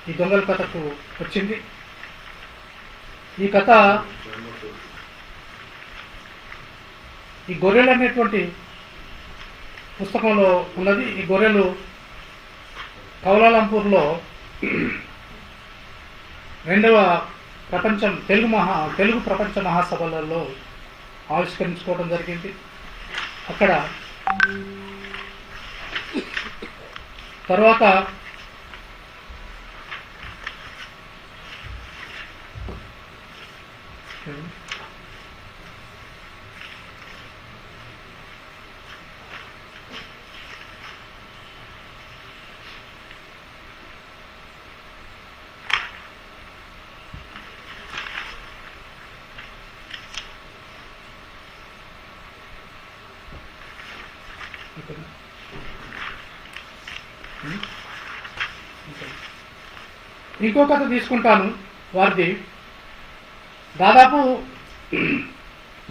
ఈ దొంగల కథకు వచ్చింది. ఈ కథ ఈ గొర్రెలు అనేటువంటి పుస్తకంలో ఉన్నది. ఈ గొర్రెలు కౌలాలంపూర్లో రెండవ తెలుగు ప్రపంచ మహాసభలలో ఆవిష్కరించుకోవడం జరిగింది. అక్కడ తర్వాత ఇంకో కథ తీసుకుంటాను వారిది. దాదాపు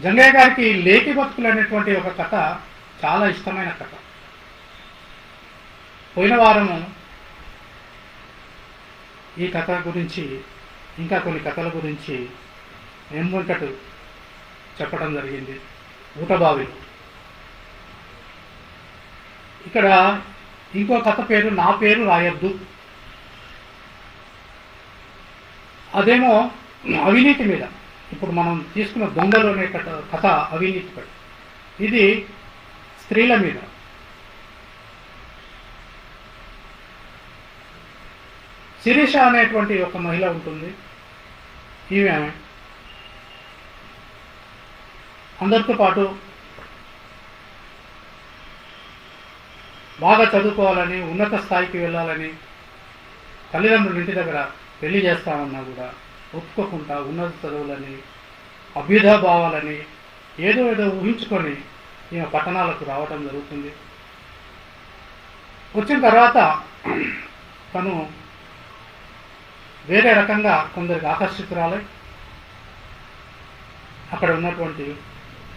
జంగయ్య గారికి లేకి బతుకులు అనేటువంటి ఒక కథ చాలా ఇష్టమైన కథ. పోయిన వారము ఈ కథ గురించి ఇంకా కొన్ని కథల గురించి వెంకట చెప్పడం జరిగింది. ఊటబావిలు. ఇక్కడ ఇంకో కథ పేరు నా పేరు రాయొద్దు. అదేమో అవినీతి మీద. ఇప్పుడు మనం తీసుకున్న దొంగలు అనే కథ అవినీతి పై. ఇది స్త్రీల మీద. శిరీష అనేటువంటి ఒక మహిళ ఉంటుంది. ఈమె అందరితో పాటు బాగా చదువుకోవాలని, ఉన్నత స్థాయికి వెళ్ళాలని తల్లిదండ్రుల ఇంటి దగ్గర పెళ్లి చేస్తామన్నా కూడా ఒప్పుకోకుండా ఉన్నత చదువులని, అభ్యుదయభావాలని ఏదో ఊహించుకొని ఈమె పట్టణాలకు రావటం జరుగుతుంది. వచ్చిన తర్వాత తను వేరే రకంగా కొందరికి ఆకర్షితురాలై అక్కడ ఉన్నటువంటి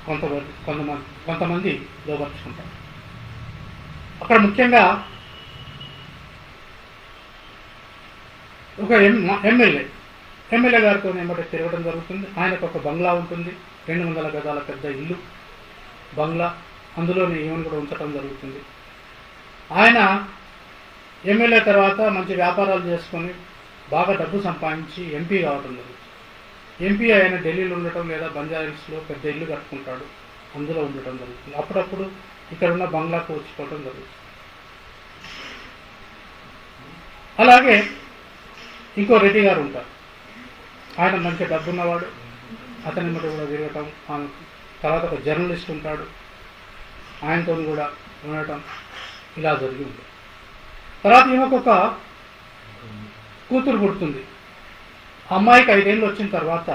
కొంతమంది లోపరుచుకుంటారు. అక్కడ ముఖ్యంగా ఒక ఎమ్మెల్యే గారితో ఏమంటే తిరగడం జరుగుతుంది. ఆయనకు ఒక బంగ్లా ఉంటుంది, 200 గజాల పెద్ద ఇల్లు బంగ్లా. అందులోనే ఈమెను కూడా ఉంచడం జరుగుతుంది. ఆయన ఎమ్మెల్యే తర్వాత మంచి వ్యాపారాలు చేసుకొని బాగా డబ్బు సంపాదించి ఎంపీ కావడం జరుగుతుంది. ఎంపీ ఆయన ఢిల్లీలో ఉండటం లేదా బంజారాహిల్స్లో పెద్ద ఇల్లు కట్టుకుంటాడు, అందులో ఉండటం జరుగుతుంది. అప్పుడప్పుడు ఇక్కడ ఉన్న బంగ్లాకు వచ్చిపోవడం జరుగుతుంది. అలాగే ఇంకో రెడ్డి గారు ఉంటారు. ఆయన మంచి డబ్బున్నవాడు, అతని మీద కూడా తిరగటం. తర్వాత ఒక జర్నలిస్ట్ ఉంటాడు, ఆయనతో కూడా ఉండటం ఇలా జరిగి ఉంది. తర్వాత ఈమెకు ఒక కూతురు పుడుతుంది. అమ్మాయికి 5 ఏళ్ళు వచ్చిన తర్వాత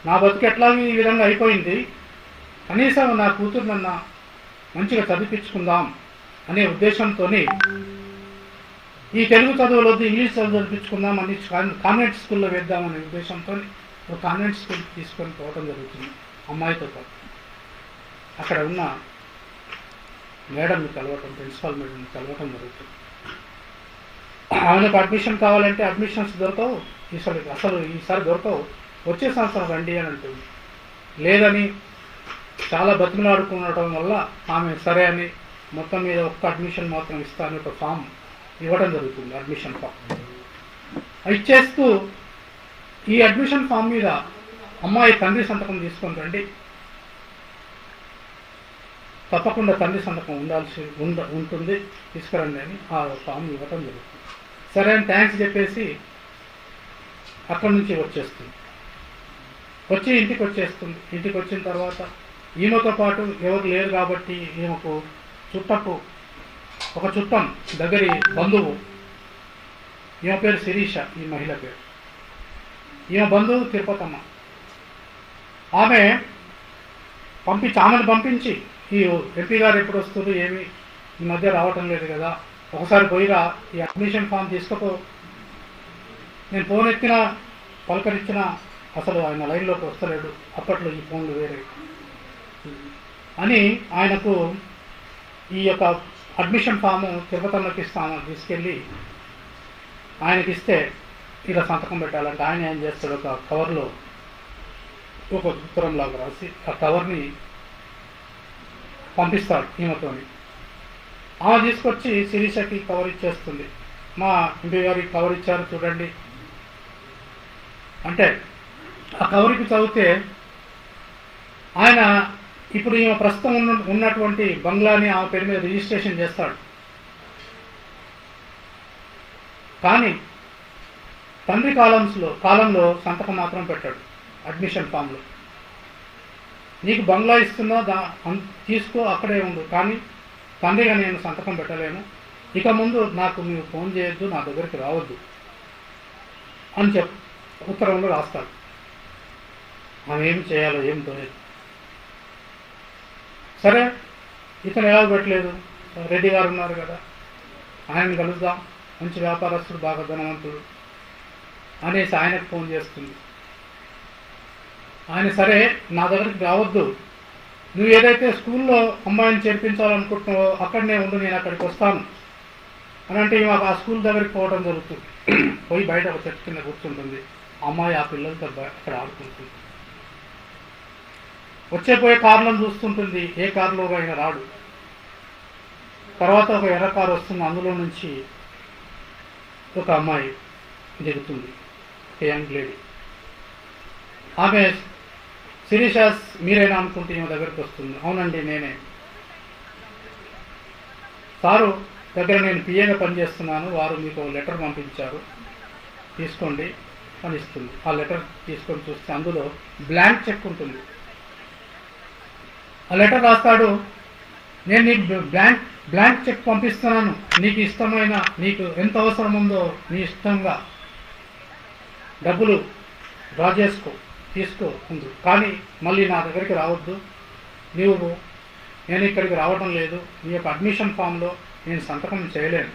నా బతుకు ఎట్లాగే ఈ విధంగా అయిపోయింది, కనీసం నా కూతురు నన్ను మంచిగా చదివించుకుందాం అనే ఉద్దేశంతో ఈ తెలుగు చదువులు వద్దు, ఇంగ్లీష్ చదువు చదివించుకుందాం అని కాన్వెంట్ స్కూల్లో వేద్దామనే ఉద్దేశంతో ఒక కాన్వెంట్ స్కూల్కి తీసుకొని పోవడం జరుగుతుంది అమ్మాయితో పాటు. అక్కడ ఉన్న మేడంని కలవటం, ప్రిన్సిపాల్ మేడంని కలవటం జరుగుతుంది. ఆమెకు అడ్మిషన్ కావాలంటే అడ్మిషన్స్ దొరకవు, ఈసారి దొరకవు, వచ్చే సంవత్సరం రండి అని అంటుంది. లేదని చాలా బతిమలాడుకుండటం వల్ల ఆమె సరే అని మొత్తం మీద ఒక్క అడ్మిషన్ మాత్రం ఇస్తాను ఒక ఫామ్ ఇవ్వడం జరుగుతుంది, అడ్మిషన్ ఫామ్. ఇచ్చేస్తూ ఈ అడ్మిషన్ ఫామ్ మీద అమ్మాయి తండ్రి సంతకం తీసుకొని రండి, తప్పకుండా తండ్రి సంతకం ఉంటుంది, తీసుకురండి అని ఆ ఫామ్ ఇవ్వటం జరుగుతుంది. సరే అని థ్యాంక్స్ చెప్పేసి అక్కడి నుంచి వచ్చేస్తుంది. వచ్చి ఇంటికి వచ్చేస్తుంది. ఇంటికి వచ్చిన తర్వాత ఈమెతో పాటు ఎవరు లేరు కాబట్టి ఈమెకు ఒక చుట్టం దగ్గరి బంధువు, ఈమె పేరు శిరీష, ఈ మహిళ పేరు. ఈమె బంధువు తిరుపతమ్మ. ఆమెను పంపించి ఈ ఎంపీ గారు ఎప్పుడు వస్తారు, ఏమి ఈ మధ్య రావటం లేదు కదా, ఒకసారి పోయిరా ఈ అడ్మిషన్ ఫామ్ తీసుకపో. నేను ఫోన్ ఎత్తినా పలకరించినా అసలు ఆయన లైన్లోకి వస్తలేడు, అప్పట్లో ఈ ఫోన్లు వేరే అని ఆయనకు ఈ యొక్క అడ్మిషన్ ఫాము తిరుపతమ్మకి తీసుకెళ్ళి ఆయనకి ఇస్తే ఇలా సంతకం పెట్టాలంటే ఆయన ఏం చేస్తాడు, ఒక కవర్లో ఒక ఉత్తరంలాగా రాసి ఆ కవర్ని పంపిస్తాడు ఈమెతోని. ఆమె తీసుకొచ్చి శిరీషకి కవర్ ఇచ్చేస్తుంది. మా ఎంపీ గారికి కవర్ ఇచ్చారు చూడండి అంటే ఆ కవర్కి చదివితే ఆయన ఇప్పుడు ఈమె ప్రస్తుతం ఉన్నటువంటి బంగ్లాని ఆమె పేరు మీద రిజిస్ట్రేషన్ చేస్తాడు. కానీ తండ్రి కాలంలో సంతకం మాత్రం పెట్టాడు అడ్మిషన్ ఫామ్లో. నీకు బంగ్లా ఇస్తున్నా తీసుకో, అక్కడే ఉండు, కానీ తండ్రిగా నేను సంతకం పెట్టలేను, ఇక ముందు నాకు మీరు ఫోన్ చేయొద్దు, నా దగ్గరికి రావద్దు అని ఉత్తరంలో రాస్తాడు. ఆమె ఏం చేయాలో ఏం తెలియదు. సరే ఇతను ఎలా పెట్టలేదు, రెడ్డి గారు ఉన్నారు కదా, ఆయనని కలుద్దాం, మంచి వ్యాపారస్తుడు, బాగా ధనవంతుడు అనేసి ఆయనకు ఫోన్ చేస్తుంది. ఆయన సరే నా దగ్గరికి రావద్దు, నువ్వు ఏదైతే స్కూల్లో అమ్మాయిని చేర్పించాలనుకుంటున్నావో అక్కడనే ఉండు, నేను అక్కడికి వస్తాను అని అంటే మాకు ఆ స్కూల్ దగ్గరికి పోవడం జరుగుతుంది. పోయి బయట ఒక చెట్టు కింద కూర్చుంటుంది. అమ్మాయి ఆ పిల్లలతో అక్కడ ఆడుకుంటుంది. పోయే కార్లను చూస్తుంటుంది, ఏ కారులో అయినా రాడు. తర్వాత ఒక ఎర్ర కారు వస్తుంది, అందులో నుంచి ఒక అమ్మాయి దిగుతుంది, ఒక యంగ్ లేడీ. ఆమె శిరీష మీరేనా అనుకుంటే ఈమె దగ్గరికి వస్తుంది. అవునండి నేనే, సారు దగ్గర నేను పిఏగా పనిచేస్తున్నాను, వారు మీకు లెటర్ పంపించారు, తీసుకోండి అని ఇస్తుంది. ఆ లెటర్ తీసుకొని చూస్తే అందులో బ్లాంక్ చెక్ ఉంటుంది. ఆ లెటర్ రాస్తాడు, నేను నీకు బ్లాంక్ చెక్ పంపిస్తున్నాను, నీకు ఇష్టమైన, నీకు ఎంత అవసరం ఉందో నీ ఇష్టంగా డబ్బులు డ్రా చేసుకో, తీసుకో ఉంది, కానీ మళ్ళీ నా దగ్గరికి రావద్దు, నేను ఇక్కడికి రావడం లేదు, నీ యొక్క అడ్మిషన్ ఫామ్లో నేను సంతకం చేయలేను,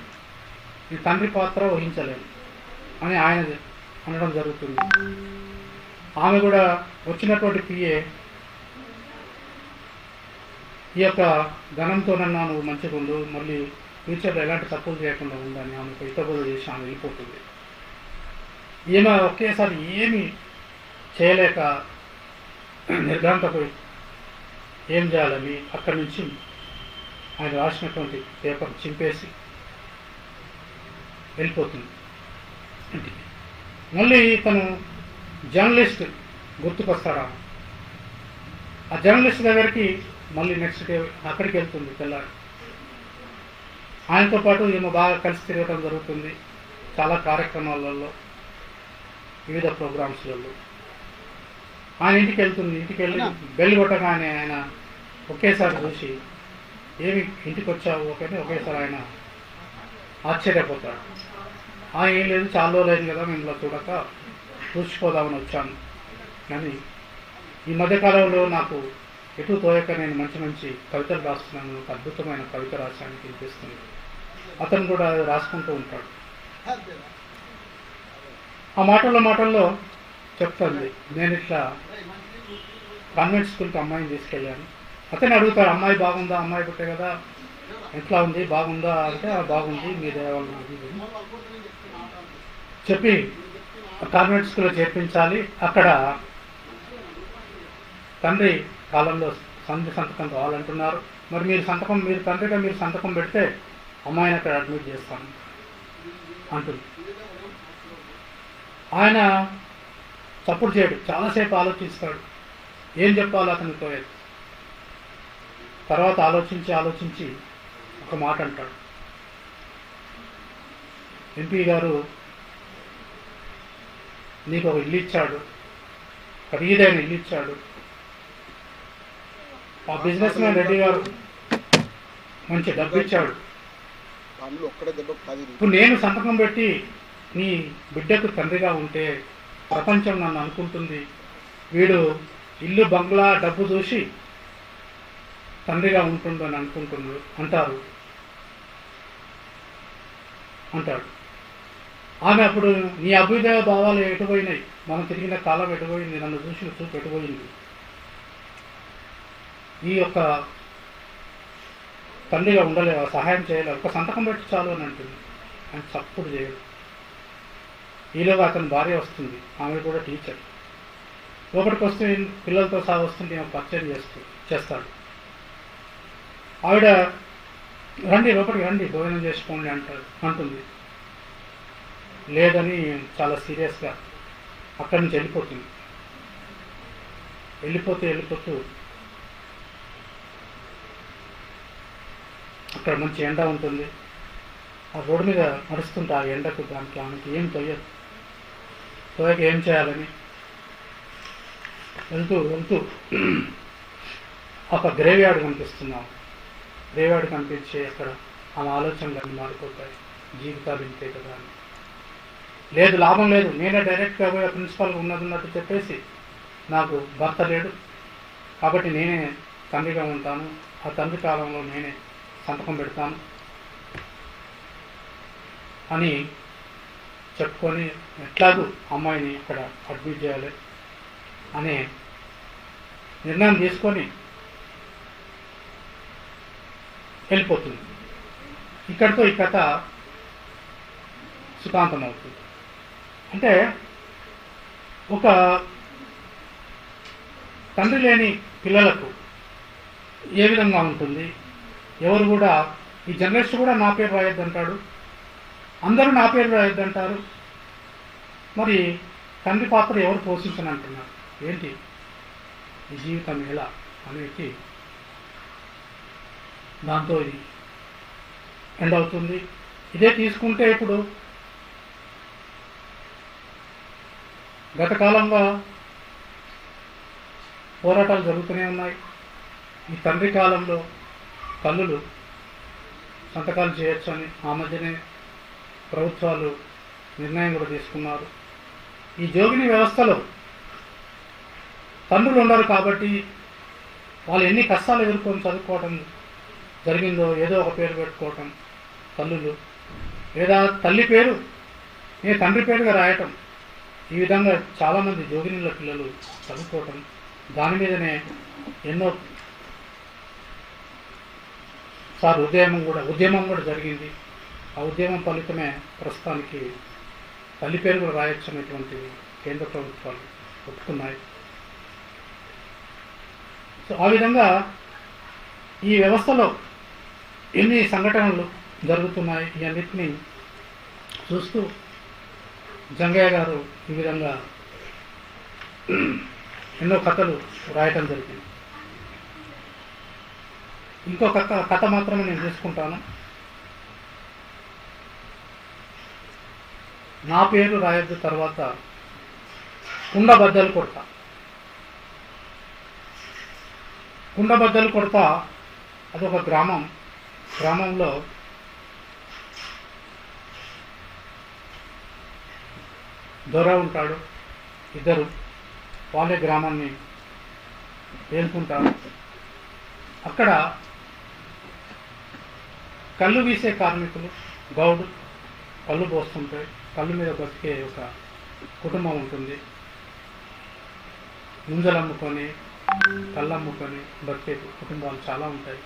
నీ తండ్రి పాత్ర వహించలేను అని ఆయన అనడం జరుగుతుంది. ఆమె కూడా వచ్చినటువంటి పిఏ ఈ యొక్క ధనంతోనన్నా నువ్వు మంచిగా ఉండు, మళ్ళీ ఫ్యూచర్లో ఎలాంటి తప్పులు చేయకుండా ఉందని ఆమెకు హితబోధ చేసి ఆమె వెళ్ళిపోతుంది. ఈమె ఒకేసారి ఏమి చేయలేక నిర్ఘాంతపోయి ఏం చేయాలని అక్కడి నుంచి ఆయన రాసినటువంటి పేపర్ చింపేసి వెళ్ళిపోతుంది ఇంటికి. మళ్ళీ తను జర్నలిస్ట్ గుర్తుకొస్తాడు. ఆ జర్నలిస్ట్ దగ్గరికి మళ్ళీ నెక్స్ట్ డే అక్కడికి వెళ్తుంది తెల్లారి. ఆయనతో పాటు ఈమె బాగా కలిసి తిరగడం జరుగుతుంది, చాలా కార్యక్రమాలలో, వివిధ ప్రోగ్రామ్స్లలో. ఆయన ఇంటికి వెళ్తుంది. ఇంటికి వెళ్ళి బెల్ కొట్టగానే ఆయన ఒకేసారి చూసి ఏమి ఇంటికి వచ్చావు ఒకని ఒకేసారి ఆయన ఆశ్చర్యపోతాడు. ఏం లేదు, చాలా రోజులైంది కదా మేము ఇలా చూడక చూసిపోదామని వచ్చాను, కానీ ఈ మధ్యకాలంలో నాకు ఎటు తోయక నేను మంచి మంచి కవితలు రాస్తున్నాను, ఒక అద్భుతమైన కవిత రాశానికి అనిపిస్తుంది. అతను కూడా రాసుకుంటూ ఉంటాడు. ఆ మాటల్లో చెప్తుంది, నేను ఇట్లా కాన్వెంట్ స్కూల్కి అమ్మాయిని తీసుకెళ్ళాను. అతను అడుగుతాడు, అమ్మాయి బాగుందా, అమ్మాయి పుట్టే కదా, ఎట్లా ఉంది, బాగుందా అంటే బాగుంది, మీ దేవాలయం చెప్పి కాన్వెంట్ స్కూల్లో చేర్పించాలి, అక్కడ తండ్రి కాలంలో సంతకం కావాలంటున్నారు, మరి మీరు తండ్రిగా మీరు సంతకం పెడితే అమ్మాయిని అక్కడ అడ్మిట్ చేస్తాను అంటుంది. ఆయన తప్పుడు చేయడు, చాలాసేపు ఆలోచిస్తాడు, ఏం చెప్పాలో అతనితో. తర్వాత ఆలోచించి ఒక మాట అంటాడు, ఎంపీ గారు నీకు ఒక ఇల్లు ఇచ్చాడు, ఖరీదైన ఇల్లు ఇచ్చాడు. ఆ బిజినెస్ మ్యాన్ రెడ్డి గారు మంచి డబ్బు ఇచ్చాడు. ఇప్పుడు నేను సంతకం పెట్టి నీ బిడ్డకు తండ్రిగా ఉంటే ప్రపంచం నన్ను అనుకుంటుంది, వీడు ఇల్లు బంగ్లా డబ్బు చూసి తండ్రిగా ఉంటుందని అంటారు అంటాడు. ఆమె అప్పుడు నీ అభ్యుదయ భావాలు ఎటుపోయినాయి, మనం తిరిగిన కాలం ఎటుపోయింది, నన్ను చూసిన చూపు ఎటుపోయింది, ఈ యొక్క తండ్రిగా ఉండలేవా, సహాయం చేయలేవు, ఒక సంతకం పెట్టి చాలు అని అంటుంది. ఆయన చప్పుడు చేయడు. ఈలోగా అతని భార్య వస్తుంది, ఆమె కూడా టీచర్. లోపలికి వస్తే పిల్లలతో సహా వస్తుంటే ఆమె పరిచయం చేస్తాడు. ఆవిడ రండి లోపలికి రండి భోజనం చేసుకోండి అంటుంది. లేదని చాలా సీరియస్గా అక్కడి నుంచి వెళ్ళిపోతుంది. వెళ్ళిపోతూ అక్కడ మంచి ఎండ ఉంటుంది. ఆ రోడ్డు మీద నడుస్తుంటే ఆ ఎండకు దానికి ఆమెకి ఏం తోయదు. ఏం చేయాలని వెళ్తూ ఒక గ్రేవ్ యార్డ్ కనిపిస్తున్నాం. గ్రేవ్ యార్డ్ కనిపించి అక్కడ ఆమె ఆలోచనలు అన్నీ మారిపోతాయి. జీవితాలు ఇంతే కదా అని, లేదు లాభం లేదు, నేనే డైరెక్ట్గా పోయి ప్రిన్సిపాల్గా ఉన్నట్టు చెప్పేసి నాకు భర్త లేడు కాబట్టి నేనే తండ్రిగా ఉంటాను, ఆ తండ్రి కాలంలో నేనే సంతకం పెడతాను అని చెప్పుకొని ఎట్లాగూ అమ్మాయిని అక్కడ అడ్మిట్ చేయాలి అనే నిర్ణయం తీసుకొని వెళ్ళిపోతుంది. ఇక్కడితో ఈ కథ సుఖాంతం అవుతుంది. అంటే ఒక తండ్రి లేని పిల్లలకు ఏ విధంగా ఉంటుంది, ఎవరు కూడా ఈ జర్నలిస్ట్ కూడా నా పేరు రాయొద్దంటాడు, అందరూ నా పేరు రాయొద్దంటారు, మరి తండ్రి పాత్ర ఎవరు పోషించని అంటున్నారు, ఏంటి ఈ జీవితం ఎలా అనేది దాంతో ఇది ఎండ్ అవుతుంది. ఇదే తీసుకుంటే ఇప్పుడు గత కాలంగా పోరాటాలు జరుగుతూనే ఉన్నాయి. ఈ తండ్రి కాలంలో తల్లులు సంతకాలు చేయొచ్చు అని ఆ మధ్యనే ప్రభుత్వాలు నిర్ణయం కూడా తీసుకున్నారు. ఈ జోగిని వ్యవస్థలో తండ్రులు ఉండరు కాబట్టి వాళ్ళు ఎన్ని కష్టాలు ఎదుర్కొని చదువుకోవటం జరిగిందో, ఏదో ఒక పేరు పెట్టుకోవటం తల్లులు, లేదా తల్లి పేరు తండ్రి పేరుగా రాయటం, ఈ విధంగా చాలామంది జోగినిల పిల్లలు చదువుకోవటం, దాని మీదనే ఎన్నో సార్ ఉద్యమం కూడా జరిగింది. ఆ ఉద్యమం ఫలితమే ప్రస్తుతానికి తల్లి పేరు కూడా రాయొచ్చు అనేటువంటి కేంద్ర ప్రభుత్వాలు ఒప్పుకున్నాయి. సో ఆ విధంగా ఈ వ్యవస్థలో ఎన్ని సంఘటనలు జరుగుతున్నాయి, ఈ అన్నిటినీ చూస్తూ జంగయ్య గారు ఈ విధంగా ఎన్నో కథలు రాయటం జరిగింది. ఇంకో కథ మాత్రమే నేను తీసుకుంటాను. నా పేరు రాయొద్దు తర్వాత కుండబద్దలు కొడతా అదొక గ్రామంలో దొర ఉంటాడు, ఇద్దరు వాళ్ళే గ్రామాన్ని ఏలుకుంటారు. అక్కడ కళ్ళు వీసే కార్మికులు గౌడు కళ్ళు పోస్తుంటాయి. కళ్ళు మీద బతికే ఒక కుటుంబం ఉంటుంది. ముంజలు అమ్ముకొని కళ్ళు అమ్ముకొని బతికే కుటుంబాలు చాలా ఉంటాయి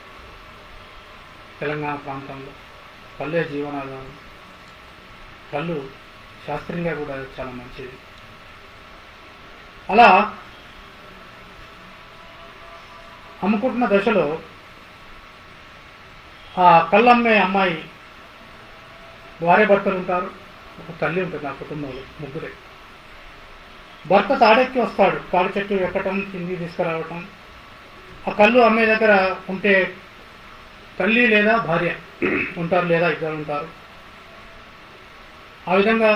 తెలంగాణ ప్రాంతంలో. కళ్ళే జీవనాధారం. కళ్ళు శాస్త్రీయంగా కూడా చాలా మంచిది. అలా అమ్ముకుంటున్న దశలో ఆ కళ్ళమ్మే అమ్మాయి భార్య భర్తలు ఉంటారు, ఒక తల్లి ఉంటుంది ఆ కుటుంబంలో, ముగ్గురే. భర్త తాడెక్కి వస్తాడు, తాడి చెట్టు ఎక్కటం, కింది తీసుకురావటం. ఆ కళ్ళు అమ్మే దగ్గర ఉంటే తల్లి లేదా భార్య ఉంటారు, లేదా ఇద్దరు ఉంటారు. ఆ విధంగా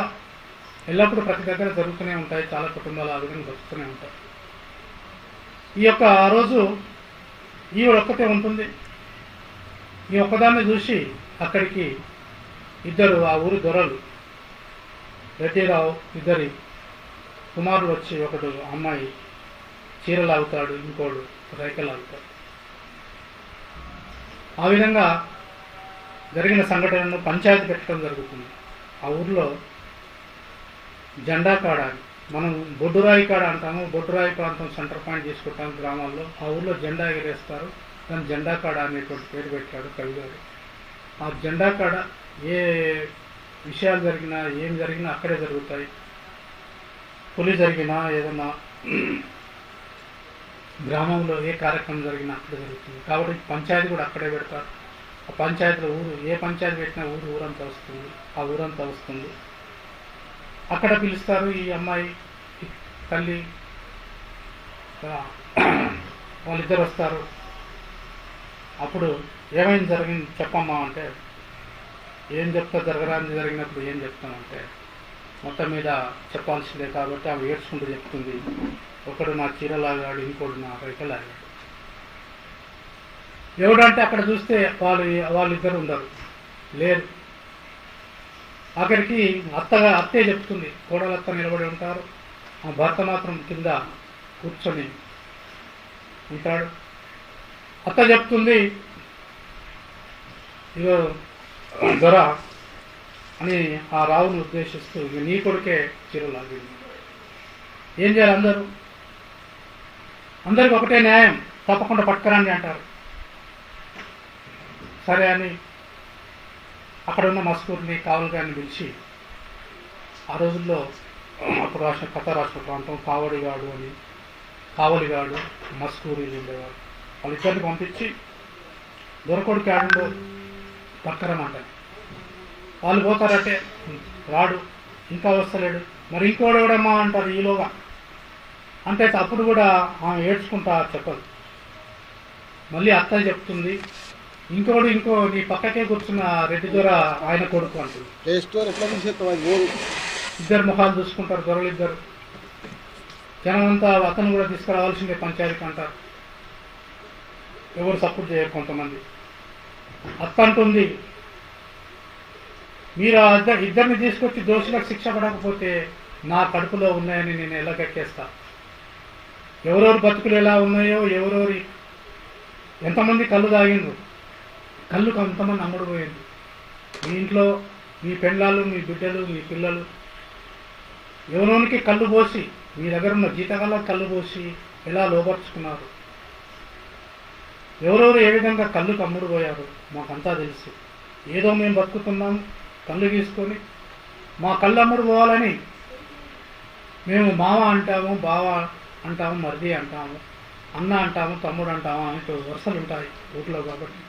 ఎల్లప్పుడూ ప్రతి దగ్గర జరుగుతూనే ఉంటాయి. చాలా కుటుంబాలు ఆ విధంగా బతుకుతూనే ఉంటాయి. ఈ యొక్క ఆ రోజు ఈవిడ ఒక్కతే ఉంటుంది. ఈ ఒక్కదాన్ని చూసి అక్కడికి ఇద్దరు ఆ ఊరి దొరలు రెడ్డిరావు ఇద్దరి కుమారుడు వచ్చి, ఒకడు అమ్మాయి చీరలు ఆగుతాడు, ఇంకోడు రైకలు ఆగుతాడు. ఆ విధంగా జరిగిన సంఘటనను పంచాయతీ పెట్టడం జరుగుతుంది. ఆ ఊర్లో జెండా కాడ, మనం బొడ్డురాయి కాడ అంటాము, బొడ్డురాయి ప్రాంతం సెంటర్ పాయింట్ చేసుకుంటాం గ్రామాల్లో. ఆ ఊర్లో జెండా ఎగరేస్తారు, దాని జెండా కాడ అనేటువంటి పేరు పెట్టాడు కవిగారు. ఆ జెండా కాడ ఏ విషయాలు జరిగినా, ఏం జరిగినా అక్కడే జరుగుతాయి. పులి జరిగినా, ఏదన్నా గ్రామంలో ఏ కార్యక్రమం జరిగినా అక్కడే జరుగుతుంది. కాబట్టి పంచాయతీ కూడా అక్కడే పెడతారు. ఆ పంచాయతీలో ఏ పంచాయతీ పెట్టినా ఊరంతా వస్తుంది, ఆ ఊరంతా వస్తుంది. అక్కడ పిలుస్తారు. ఈ అమ్మాయి తల్లి వాళ్ళిద్దరు వస్తారు. అప్పుడు ఏమైంది జరిగింది చెప్పమ్మా అంటే, ఏం చెప్తా, జరిగినప్పుడు ఏం చెప్తామంటే, మొత్తం మీద చెప్పాల్సిందే కాబట్టి ఆమె ఏడ్చుకుంటూ చెప్తుంది. ఒకడు నా చీరలాగాడు, ఇంకోడు నా రైకలాగాడు. ఎవడంటే అక్కడ చూస్తే వాళ్ళిద్దరు ఉండరు, లేరు. ఆఖరికి అత్తే చెప్తుంది, కోడలత్త నిలబడి ఉంటారు, ఆ భర్త మాత్రం కింద కూర్చొని ఉంటాడు. అత్త చెప్తుంది, ఇగో దొర అని ఆ రావును ఉద్దేశిస్తూ, ఇక నీ కొడుకే చీరలాగింది. ఏం చేయాలి? అందరికి ఒకటే న్యాయం, తప్పకుండా పట్టుకురండి అంటారు. సరే అని అక్కడ ఉన్న మస్కూర్ని, కావలి గారిని పిలిచి, ఆ రోజుల్లో అప్పుడు కథ రాసిన ప్రాంతం కావలిగాడు మస్కూరీలు ఉండేవాడు. వాళ్ళిద్దరిని పంపించి దొరకొడికి ఆడుండో పక్కరమంటారు. వాళ్ళు పోతారంటే రాడు, ఇంకా వస్తలేడు, మరి ఇంకోడు ఎవడమ్మా అంటారు ఈలోగా. అంటే అప్పుడు కూడా ఆమె ఏడ్చుకుంటా చెప్పదు. మళ్ళీ అత్తయ్య చెప్తుంది, ఇంకో నీ పక్కకే కూర్చున్న రెడ్డి దొర ఆయన కొడుకు అంటుంది. ఇద్దరు ముఖాలు చూసుకుంటారు దొరలు ఇద్దరు. జనమంతా అతను కూడా తీసుకురావాల్సిందే పంచాయతీకి అంటారు. ఎవరు సపోర్ట్ చేయరు కొంతమంది. అత్త అంటుంది, మీరు ఇద్దరిని తీసుకొచ్చి దోషులకు శిక్ష పడకపోతే నా కడుపులో ఉన్నాయని నేను ఎలా కక్కేస్తా. ఎవరెవరు బతుకులు ఎలా ఉన్నాయో, ఎంతమంది కళ్ళు తాగిండ్రు, కళ్ళు కొంతమంది అమ్ముడు పోయింది. మీ ఇంట్లో మీ పెళ్ళాలు, మీ బిడ్డలు, మీ పిల్లలు ఎవరోనికి కళ్ళు పోసి, మీ దగ్గర ఉన్న జీతకాలకు కళ్ళు పోసి ఎలా లోపరుచుకున్నారు, ఎవరెవరు ఏ విధంగా కళ్ళుకు అమ్ముడు పోయారు మాకంతా తెలుసు. ఏదో మేము బతుకుతున్నాం కళ్ళు తీసుకొని, మా కళ్ళు అమ్ముడు పోవాలని మేము మామ అంటాము, బావ అంటాము, మరిది అంటాము, అన్న అంటాము, తమ్ముడు అంటాము, అంటూ వరుసలు ఉంటాయి ఊర్లో. కాబట్టి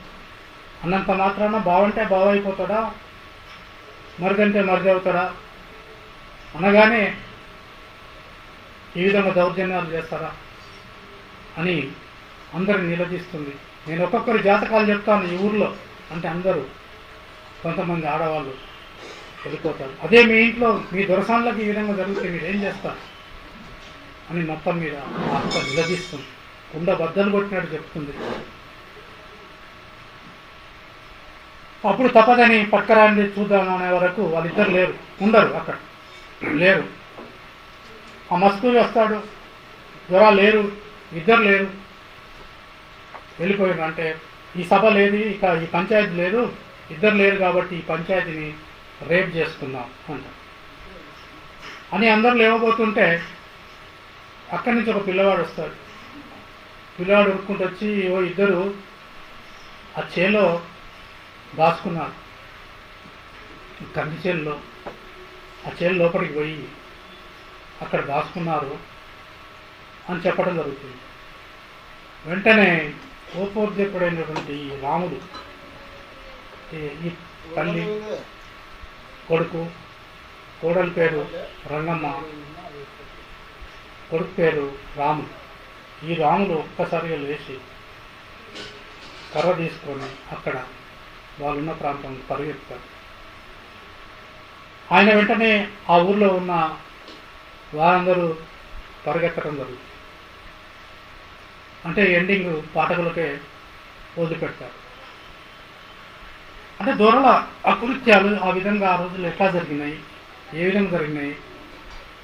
అన్నంత మాత్రాన బావంటే బావ అయిపోతాడా, మరిదంటే మరిది అవుతాడా అనగానే ఈ విధంగా దౌర్జన్యాలు చేస్తారా అని అందరిని నిలదీస్తుంది. నేను ఒక్కొక్కరి జాతకాలు చెప్తాను ఈ ఊర్లో అంటే అందరూ, కొంతమంది ఆడవాళ్ళు వెళ్ళిపోతారు. అదే మీ ఇంట్లో మీ దొరసాన్లకు ఈ విధంగా జరిగితే మీరు ఏం చేస్తారు అని మొత్తం మీద అత్త నిలదీస్తుంది. కుండ బద్దలు కొట్టినట్టు చెప్తుంది. అప్పుడు తప్పదని పక్కరాండి చూద్దాం అనే వరకు వాళ్ళిద్దరు ఉండరు అక్కడ లేరు. ఆ మస్కూరి వస్తాడు, దొర లేరు, ఇద్దరు లేరు, వెళ్ళిపోయారు. అంటే ఈ సభ లేదు, ఇక ఈ పంచాయతీ లేదు, ఇద్దరు లేరు కాబట్టి ఈ పంచాయతీని రేప్ చేసుకుందాం అంట అని అందరూ లేవబోతుంటే అక్కడి నుంచి ఒక పిల్లవాడు వస్తాడు. పిల్లవాడు ఉరుక్కుంటూ వచ్చి, ఇద్దరు ఆ చేలో దాచుకున్నారు, కంది చేల్లో. ఆ చేలు లోపలికి పోయి అక్కడ దాచుకున్నారు అని చెప్పడం జరుగుతుంది. వెంటనే కోపోద్యకుడైనటువంటి రాముడు, ఈ తల్లి, కొడుకు, కోడలి పేరు రంగమ్మ, కొడుకు పేరు రాముడు. ఈ రాముడు ఒక్కసారిగా లేచి కర్ర తీసుకొని అక్కడ వాళ్ళున్న ప్రాంతం పరిగెత్తారు. ఆయన వెంటనే ఆ ఊర్లో ఉన్న వారందరూ పరిగెత్తడం జరుగుతుంది. అంటే ఎండింగ్ పాఠకులకే వదిలిపెడతారు. అంటే దొరల అకృత్యాలు ఆ విధంగా ఆ రోజులు ఎట్లా జరిగినాయి, ఏ విధంగా జరిగినాయి,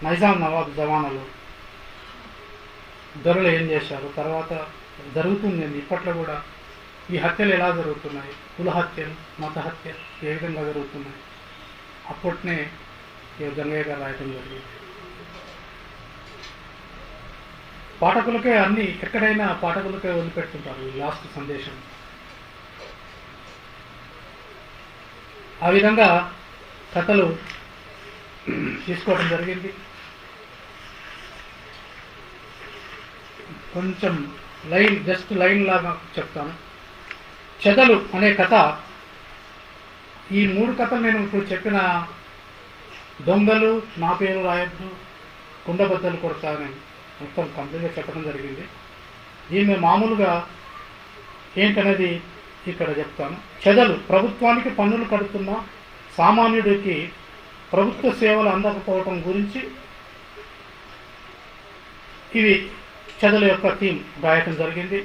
నైజాం నవాబ్ జమానాలు దొరలు ఏం చేశారు, తర్వాత జరుగుతుంది ఇప్పట్లో కూడా ఈ హత్యలు ఎలా జరుగుతున్నాయి, కుల హత్యలు, మత హత్యలు ఏ విధంగా జరుగుతున్నాయి, అప్పటినే జంగయ్య గారు రాయటం జరిగింది. పాఠకులకే అన్ని ఎక్కడైనా పాఠకులకే వదిలిపెడుతుంటారు ఈ లాస్ట్ సందేశం. ఆ విధంగా కథలు తీసుకోవడం జరిగింది. కొంచెం జస్ట్ లైన్ లాగా చెప్తాను. చెదలు అనే కథ, ఈ 3 కథలు నేను ఇప్పుడు చెప్పిన దొంగలు, నా పేరు రాయొద్దు, కుండబద్దలు కొడతానని మొత్తం కంప్లీట్గా చెప్పడం జరిగింది. దీన్ని మామూలుగా ఏంటనేది ఇక్కడ చెప్తాను. చెదలు ప్రభుత్వానికి పన్నులు కడుతున్న సామాన్యుడికి ప్రభుత్వ సేవలు అందకపోవటం గురించి ఇవి చెదల యొక్క థీమ్ రాయటం జరిగింది.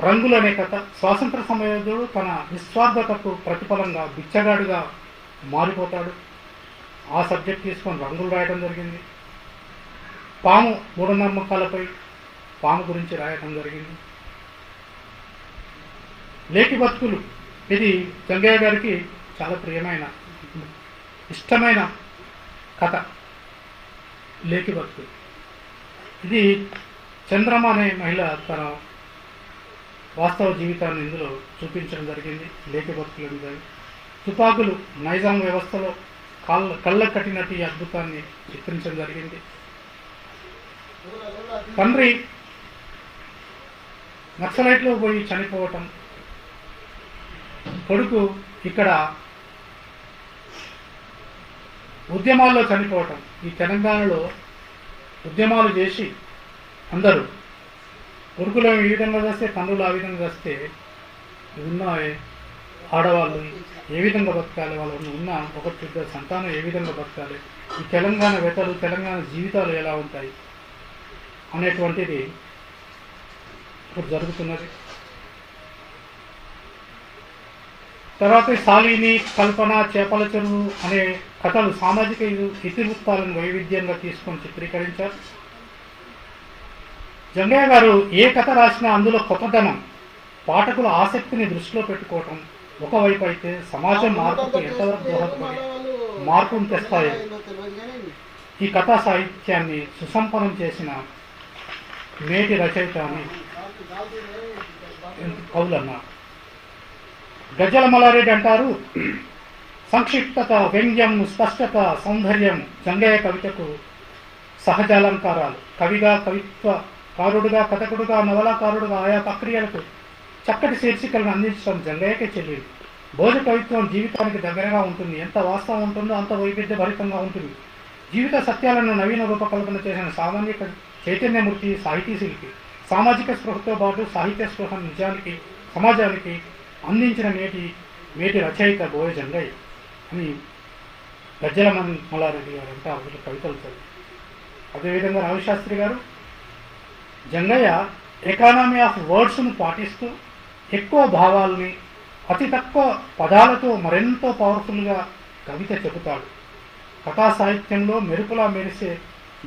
రంగులు అనే కథ, స్వాతంత్ర సమయోధుడు తన నిస్వార్థతకు ప్రతిఫలంగా బిచ్చగాడిగా మారిపోతాడు. ఆ సబ్జెక్ట్ తీసుకొని రంగులు రాయటం జరిగింది. పాము, మూఢనమ్మకాలపై పాము గురించి రాయటం జరిగింది. లేకి బతుకులు, ఇది జంగయ్య గారికి చాలా ప్రియమైన ఇష్టమైన కథ. లేకి బతుకులు ఇది చంద్రమ అనే మహిళ తన వాస్తవ జీవితాన్ని ఇందులో చూపించడం జరిగింది. లేకి బతుకులు అనేది తుపాకులు, నైజాం వ్యవస్థలో కళ్ళ కట్టినట్టు ఈ అద్భుతాన్ని చిత్రించడం జరిగింది. తండ్రి నక్సలైట్లో పోయి చనిపోవటం, కొడుకు ఇక్కడ ఉద్యమాల్లో చనిపోవటం. ఈ తెలంగాణలో ఉద్యమాలు చేసి అందరూ కొడుకులు ఈ విధంగా చేస్తే, తండ్రులు ఆ విధంగా చేస్తే ఉన్న ఆడవాళ్ళు ఏ విధంగా బతకాలి, వాళ్ళు ఉన్న ఒక సంతానం ఏ విధంగా బతకాలి, ఈ తెలంగాణ వ్యతలు, తెలంగాణ జీవితాలు ఎలా ఉంటాయి అనేటువంటిది ఇప్పుడు జరుగుతున్నది. తర్వాత శాలిని, కల్పన, చేపల చెరువు అనే కథలు సామాజిక ఇతివృత్తాలను వైవిధ్యంగా తీసుకొని చిత్రీకరించారు. జంగయ్య గారు ఏ కథ రాసినా అందులో కొత్తదనం, పాఠకుల ఆసక్తిని దృష్టిలో పెట్టుకోవటం ఒకవైపు అయితే, సమాజం మార్పుకు ఎంతవరకు దోహదపడి మార్పును తెస్తాయో ఈ కథా సాహిత్యాన్ని సుసంపన్నం చేసిన నేటి రచయిత అని కవులు అన్నారు. గజ్జల మల్లారెడ్డి అంటారు, సంక్షిప్తత, వ్యంగ్యం, స్పష్టత, సౌందర్యం జంగయ్య కవితకు సహజాలంకారాలు. కవిగా, కవిత్వకారుడుగా, కథకుడుగా, నవలాకారుడుగా ఆయా ప్రక్రియలకు చక్కటి శీర్షికలను అందించడం జంగయ్యకే చెల్లింది. భోజ కవిత్వం జీవితానికి దగ్గరగా ఉంటుంది. ఎంత వాస్తవం ఉంటుందో అంత వైవిధ్యభరితంగా ఉంటుంది. జీవిత సత్యాలను నవీన రూపకల్పన చేసిన సామాన్య చైతన్యమూర్తి, సాహితీ శిల్పి. సామాజిక స్పృహతో పాటు సాహిత్య స్పృహ నిజానికి, సమాజానికి అందించిన మేటి రచయిత బోయ జంగయ్య అని గజ్జల మల్లారెడ్డి గారు అంటే ఆ కవితలు చదివి. అదేవిధంగా రవిశాస్త్రి గారు, జంగయ్య ఎకానమీ ఆఫ్ వర్డ్స్ను పాటిస్తూ ఎక్కువ భావాల్ని అతి తక్కువ పదాలతో మరెంతో పవర్ఫుల్గా కవిత చెబుతాడు. కథా సాహిత్యంలో మెరుపులా మెరిసే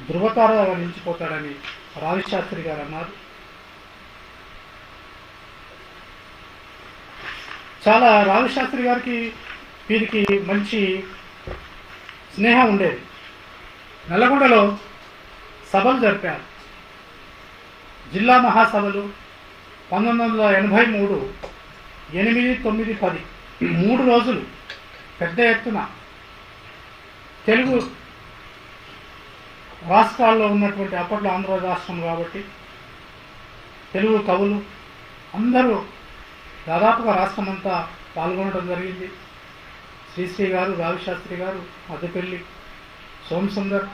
ధృవతారగా నిలిచిపోతాడని రవిశాస్త్రి గారు అన్నారు. చాలా రవిశాస్త్రి గారికి వీరికి మంచి స్నేహం ఉండేది. నల్లగొండలో సభలు జరిపారు, జిల్లా మహాసభలు 1983, 8, 9, 10 3 రోజులు పెద్ద ఎత్తున తెలుగు రాష్ట్రాల్లో ఉన్నటువంటి, అప్పట్లో ఆంధ్ర రాష్ట్రం కాబట్టి తెలుగు కవులు అందరూ దాదాపుగా రాష్ట్రమంతా పాల్గొనడం జరిగింది. శ్రీశ్రీ గారు, రవిశాస్త్రి గారు, మధ్యపల్లి సోమసుందర్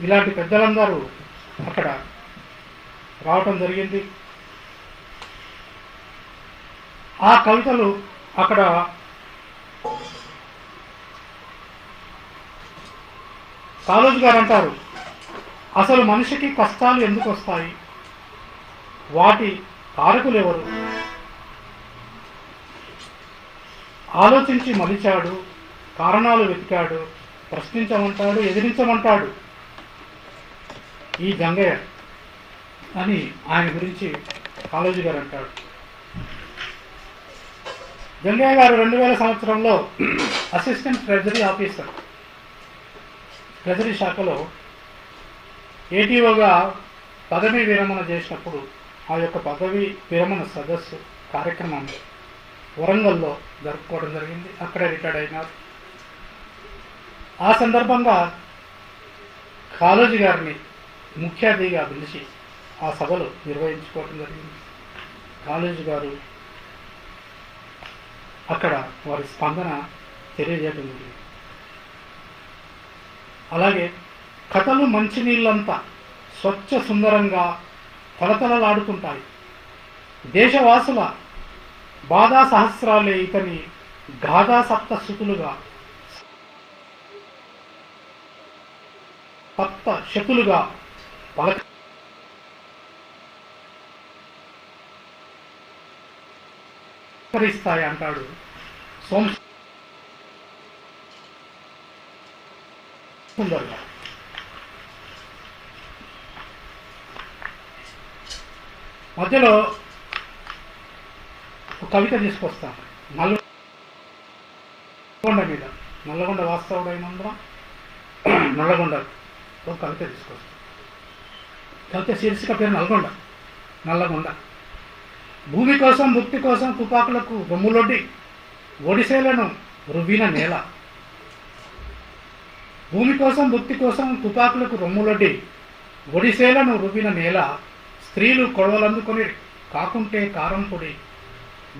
ఇలాంటి పెద్దలందరూ అక్కడ రావటం జరిగింది. ఆ కవితలు అక్కడ కాళోజీ గారు అంటారు, అసలు మనిషికి కష్టాలు ఎందుకు వస్తాయి, వాటి కారకులు ఎవరు? ఆలోచించి మలిచాడు, కారణాలు వెతికాడు, ప్రశ్నించమంటాడు, ఎదిరించమంటాడు ఈ జంగయ్య అని ఆయన గురించి కాళోజీ గారు అంటాడు. జంగయ్య గారు 2000 సంవత్సరంలో అసిస్టెంట్ ట్రెజరీ ఆఫీసర్, ట్రెజరీ శాఖలో ఏటీఓగా పదవీ విరమణ చేసినప్పుడు ఆ యొక్క పదవీ విరమణ సదస్సు కార్యక్రమం వరంగల్లో జరుపుకోవడం జరిగింది. అక్కడే రిటైర్డ్ అయినారు. ఆ సందర్భంగా కాళోజీ గారిని ముఖ్య అతిథిగా పిలిచి ఆ సభలు నిర్వహించుకోవడం జరిగింది. కాళోజీ గారు అక్కడ వారి స్పందన తెలియజేయడం జరిగింది. అలాగే కథలు మంచినీళ్ళంతా స్వచ్ఛ సుందరంగా తలతలలాడుతుంటాయి. దేశవాసుల బాధా సహస్రాలే ఇతని గాథా సప్తశతులుగా సప్త శతులుగా పలకరిస్తాయి అంటాడు సుందర్ గారు. మధ్యలో ఒక కవిత తీసుకొస్తాను. నల్లగొండ మీద, నల్లగొండ వాస్తవుడైనందున నల్లగొండ ఒక కవిత తీసుకొస్తాను. కవిత శీర్షిక పేరు నల్గొండ. నల్లగొండ భూమి కోసం ముక్తి కోసం తుపాకులకు రొమ్ములొడ్డి ఒడిసేలను రువ్విన నేల. భూమి కోసం ముక్తి కోసం తుపాకులకు రొమ్ములొడ్డి ఒడిసేలను రువ్విన నేల. స్త్రీలు కొడవలందుకొని కాకుంటే కారం పొడి.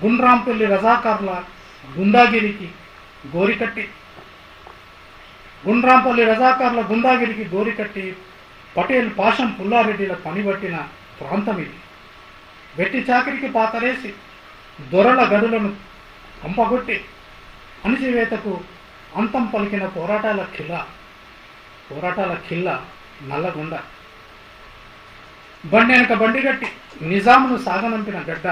గుండ్రాంపల్లి రజాకార్ల గుండాగిరికి గోరికట్టి, గుండ్రాంపల్లి రజాకార్ల గుండాగిరికి గోరికట్టి పటేల్ పాషం పుల్లారెడ్డిల పనిబట్టిన ప్రాంతం ఇది. వెట్టి చాకిరికి పాతరేసి దొరల గడులను కంపగొట్టి అణిచివేతకు అంతం పలికిన పోరాటాల ఖిల్ల నల్లగొండ. బండెనక బండిగట్టి నిజామును సాగనంపిన గడ్డ.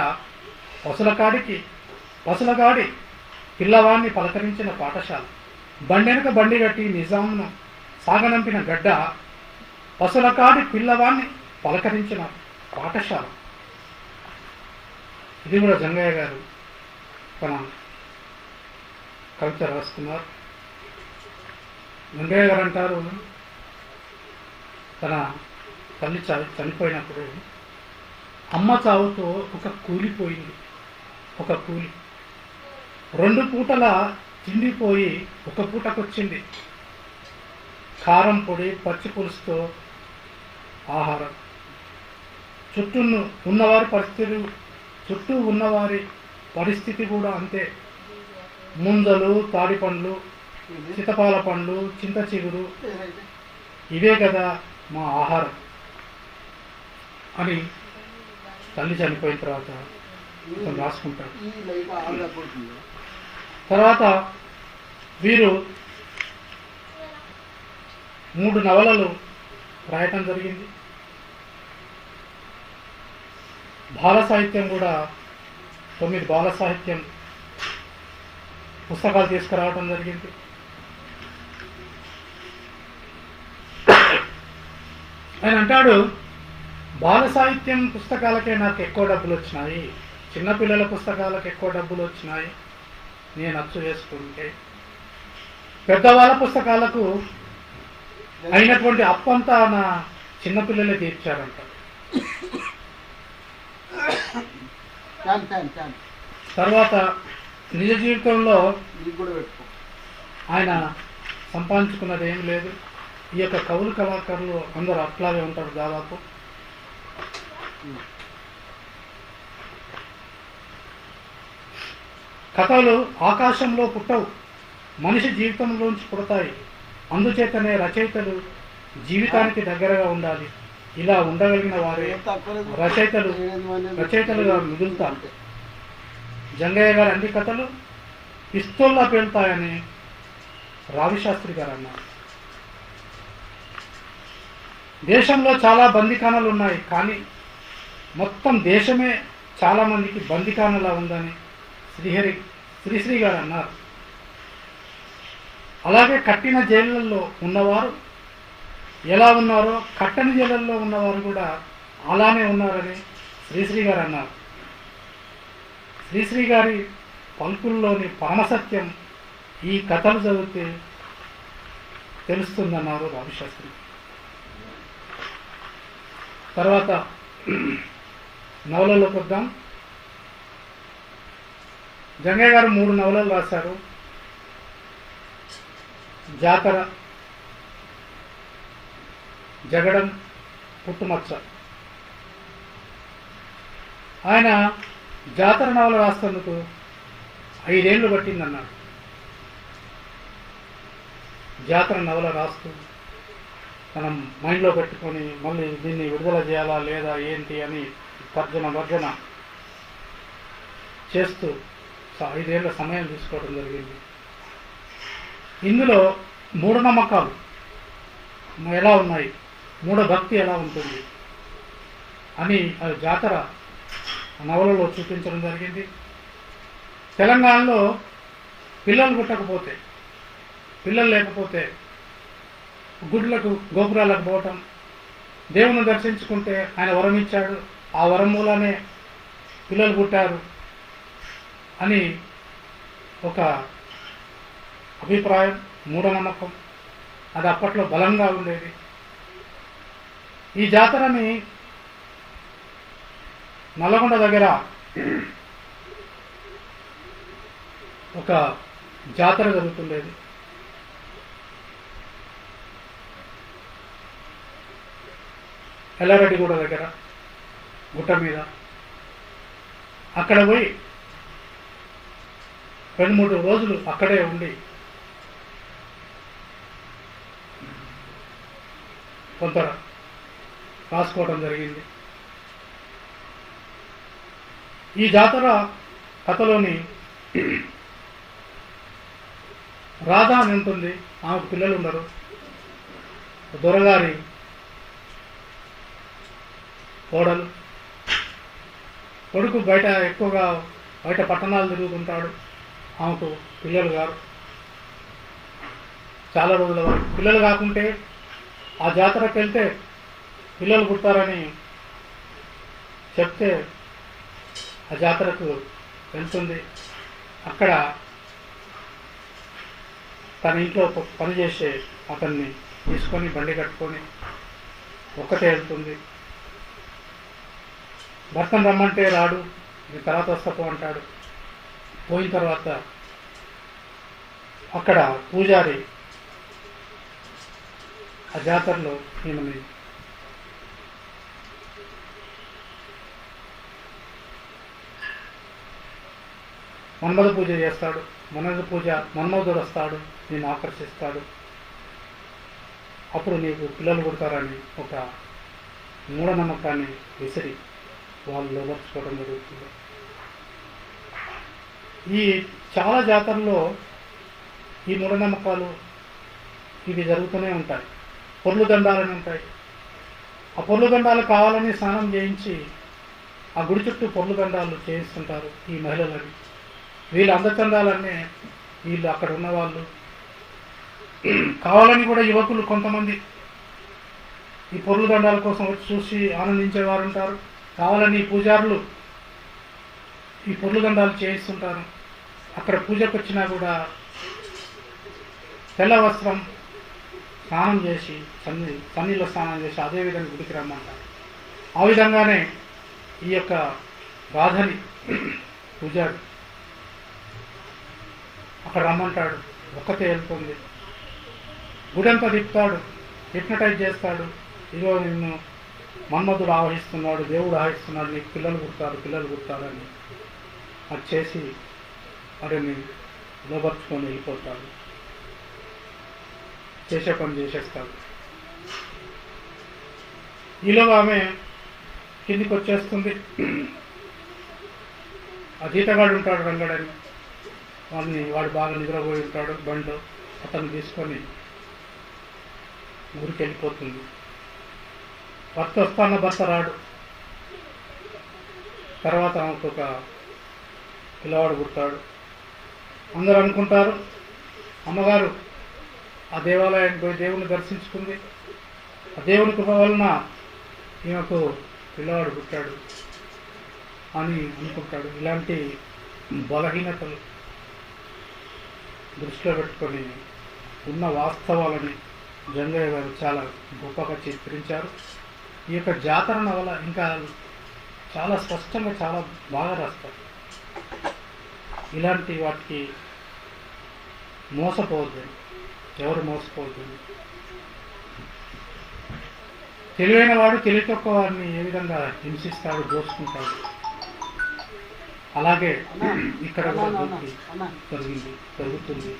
పసులగాడి పిల్లవాన్ని పలకరించిన పాఠశాల. బండెనక బండిగట్టి నిజామును సాగనంపిన గడ్డ. పసులకాడి పిల్లవాన్ని పలకరించిన పాఠశాల. ఇది కూడా జంగయ్య గారు తన కవిత రాస్తున్నారు. జంగయ్య గారు అంటారు, తన తల్లి చనిపోయినప్పుడు అమ్మ చావుతో ఒక కూలిపోయింది. ఒక కూలి 2 పూటల తిండిపోయి 1 పూటకొచ్చింది. కారం పొడి పచ్చి పులుసుతో ఆహారం. చుట్టూ ఉన్నవారి పరిస్థితి కూడా అంతే. ముంజలు, తాడి పండ్లు, చితపాల పండ్లు, చింత చిగురు, ఇవే కదా మా ఆహారం అని తల్లి చనిపోయిన తర్వాత రాసుకుంటారు. తర్వాత వీరు 3 నవలలు రాయటం జరిగింది. బాల సాహిత్యం కూడా 9 బాల సాహిత్యం పుస్తకాలు తీసుకురావడం జరిగింది. ఆయన అంటాడు, బాల సాహిత్యం పుస్తకాలకే నాకు ఎక్కువ డబ్బులు వచ్చినాయి, చిన్నపిల్లల పుస్తకాలకు ఎక్కువ డబ్బులు వచ్చినాయి నేను అచ్చు చేసుకుంటే, పెద్దవాళ్ళ పుస్తకాలకు అయినటువంటి అప్పంతా నా చిన్నపిల్లలే తీర్చారంట. తర్వాత నిజ జీవితంలో ఆయన సంపాదించుకున్నది ఏం లేదు. ఈ యొక్క కవులు కళాకారులు అందరూ అట్లాగే ఉంటారు దాదాపు. కథలు ఆకాశంలో పుట్టవు, మనిషి జీవితంలోంచి పుడతాయి. అందుచేతనే రచయితలు దగ్గరగా ఉండాలి. ఇలా ఉండగలిగిన వారే రచయితలుగా మిగులుతారు. జంగయ్య గారు అన్ని కథలు పిస్తోల్లా పేలుతాయని రావిశాస్త్రి గారు అన్నారు. దేశంలో చాలా బందీఖానాలు ఉన్నాయి, కానీ మొత్తం దేశమే చాలామందికి బందికానలా ఉందని శ్రీశ్రీ గారు అన్నారు. అలాగే కట్టిన జైళ్ళల్లో ఉన్నవారు ఎలా ఉన్నారో కట్టని జైళ్ళల్లో ఉన్నవారు కూడా అలానే ఉన్నారని శ్రీశ్రీ గారు అన్నారు. శ్రీశ్రీ గారి పలుకుల్లోని పరమసత్యం ఈ కథలు చదివితే తెలుస్తుందన్నారు రవిశాస్త్రి. తర్వాత నవలలోకి వద్దాం. జంగయ్య గారు 3 నవలలు రాశారు. జాతర, జగడం, పుట్టుమచ్చ. ఆయన జాతర నవల రాస్తున్నందుకు 5 ఏళ్ళు పట్టిందన్నాడు. జాతర నవల రాస్తూ మనం మైండ్లో పెట్టుకొని మళ్ళీ దీన్ని విడుదల చేయాలా లేదా ఏంటి అని తర్జన చేస్తూ 5 ఏళ్ళ సమయం తీసుకోవడం జరిగింది. ఇందులో మూఢనమ్మకాలు ఎలా ఉన్నాయి, మూఢభక్తి ఎలా ఉంటుంది అని అది జాతర నవలలో చూపించడం జరిగింది. తెలంగాణలో పిల్లలు పుట్టకపోతే, పిల్లలు లేకపోతే గుడ్లకు గోపురాలకు పోవటం, దేవుని దర్శించుకుంటే ఆయన వరం ఇచ్చాడు, ఆ వరం మూలనే పిల్లలు పుట్టారు అని ఒక అభిప్రాయం, మూఢనమ్మకం. అది అప్పట్లో బలంగా ఉండేది. ఈ జాతరని నల్లగొండ దగ్గర ఒక జాతర జరుగుతుండేది. ఎల్లారెడ్డిగూడ దగ్గర గుట్ట మీద. అక్కడ పోయి 2-3 రోజులు అక్కడే ఉండి కొంత రాసుకోవడం జరిగింది. ఈ జాతర కథలోని రాధా అని ఉంటుంది. ఆమెకు పిల్లలు ఉండరు. దొరగారి కోడలు, కొడుకు ఎక్కువగా బయట పట్టణాలు తిరుగుతుంటాడు. ఆమెకు పిల్లలు గారు. చాలా రోజుల వరకు పిల్లలు కాకుంటే ఆ జాతరకు వెళ్తే పిల్లలు పుట్టారని చెప్తే ఆ జాతరకు వెళ్తుంది. అక్కడ తన ఇంట్లో పనిచేసే అతన్ని తీసుకొని బండి కట్టుకొని ఒక్కతే వెళ్తుంది. భర్తను రమ్మంటే రాడు, నేను తర్వాత వస్తపో అంటాడు. పోయిన తర్వాత అక్కడ పూజారి ఆ జాతరలో ఈమెని మన్మథ పూజ చేస్తాడు. మన్మధుడు వస్తాడు, నేను ఆకర్షిస్తాడు. అప్పుడు నీకు పిల్లలు పుడతారని ఒక మూఢనమ్మకాన్ని విసిరి వాళ్ళు లోపరుచుకోవడం జరుగుతుంది. ఈ చాలా జాతరలో ఈ మూఢనమ్మకాలు ఇవి జరుగుతూనే ఉంటాయి. పొర్లు దండాలని ఉంటాయి. ఆ పొర్లు దండాలు కావాలని స్నానం చేయించి ఆ గుడి చుట్టూ పొర్లు దండాలు చేయిస్తుంటారు ఈ మహిళలని. వీళ్ళ అందచందాలన్నీ వీళ్ళు అక్కడ ఉన్నవాళ్ళు కావాలని కూడా యువకులు కొంతమంది ఈ పొర్లు దండాల కోసం వచ్చి చూసి ఆనందించేవారు ఉంటారు. కావాలని పూజారులు ఈ పొర్లు దండాలు చేయిస్తుంటారు. అక్కడ పూజకు వచ్చినా కూడా తెల్ల వస్త్రం స్నానం చేసి సన్నీలో స్నానం చేసి అదేవిధంగా గుడికి రమ్మంటారు. ఆ విధంగానే ఈ యొక్క రాధని పూజారి అక్కడ రమ్మంటాడు. ఒక్కతే వెళ్తుంది. గుడంతా తిప్పుతాడు, హిప్నటైజ్ చేస్తాడు. ఇదిగో నిన్ను మన్మధుడు ఆవహిస్తున్నాడు, దేవుడు ఆవహిస్తున్నాడు, నీకు పిల్లలు పుడతారని అది చేసి వారిని లోపరుచుకొని వెళ్ళిపోతాడు. చేసే పని చేసేస్తాడు. ఈలోగా ఆమె కిందికి వచ్చేస్తుంది. ఆ జీతగాడు ఉంటాడు రంగడని, వాడు బాగా నిద్రపోయి ఉంటాడు. బండిలో అతను తీసుకొని ఊరికి వెళ్ళిపోతుంది. భర్త వస్తాన్న భర్త రాడు. తర్వాత ఆమెకు ఒక పిల్లవాడు పుట్టాడు. అందరూ అనుకుంటారు అమ్మగారు ఆ దేవాలయానికి పోయి దేవుని దర్శించుకుంది, ఆ దేవుని కృప వలన ఈమెకు పిల్లవాడు పుట్టాడు అని అనుకుంటాడు. ఇలాంటి బలహీనతలు దృష్టిలో పెట్టుకొని ఉన్న వాస్తవాలని జంగయ్య గారు చాలా గొప్పగా చిత్రించారు. ఈ యొక్క జాతర నవల ఇంకా చాలా స్పష్టంగా చాలా బాగా రాస్తారు. ఇలాంటి వాటికి మోసపోవద్దని, ఎవరు మోసపోవద్దని. తెలివైన వాడు తెలియకొక్క వారిని ఏ విధంగా హింసిస్తాడు, దోచుకుంటాడు, అలాగే ఇక్కడ కూడా దోపిడీ జరుగుతుంది.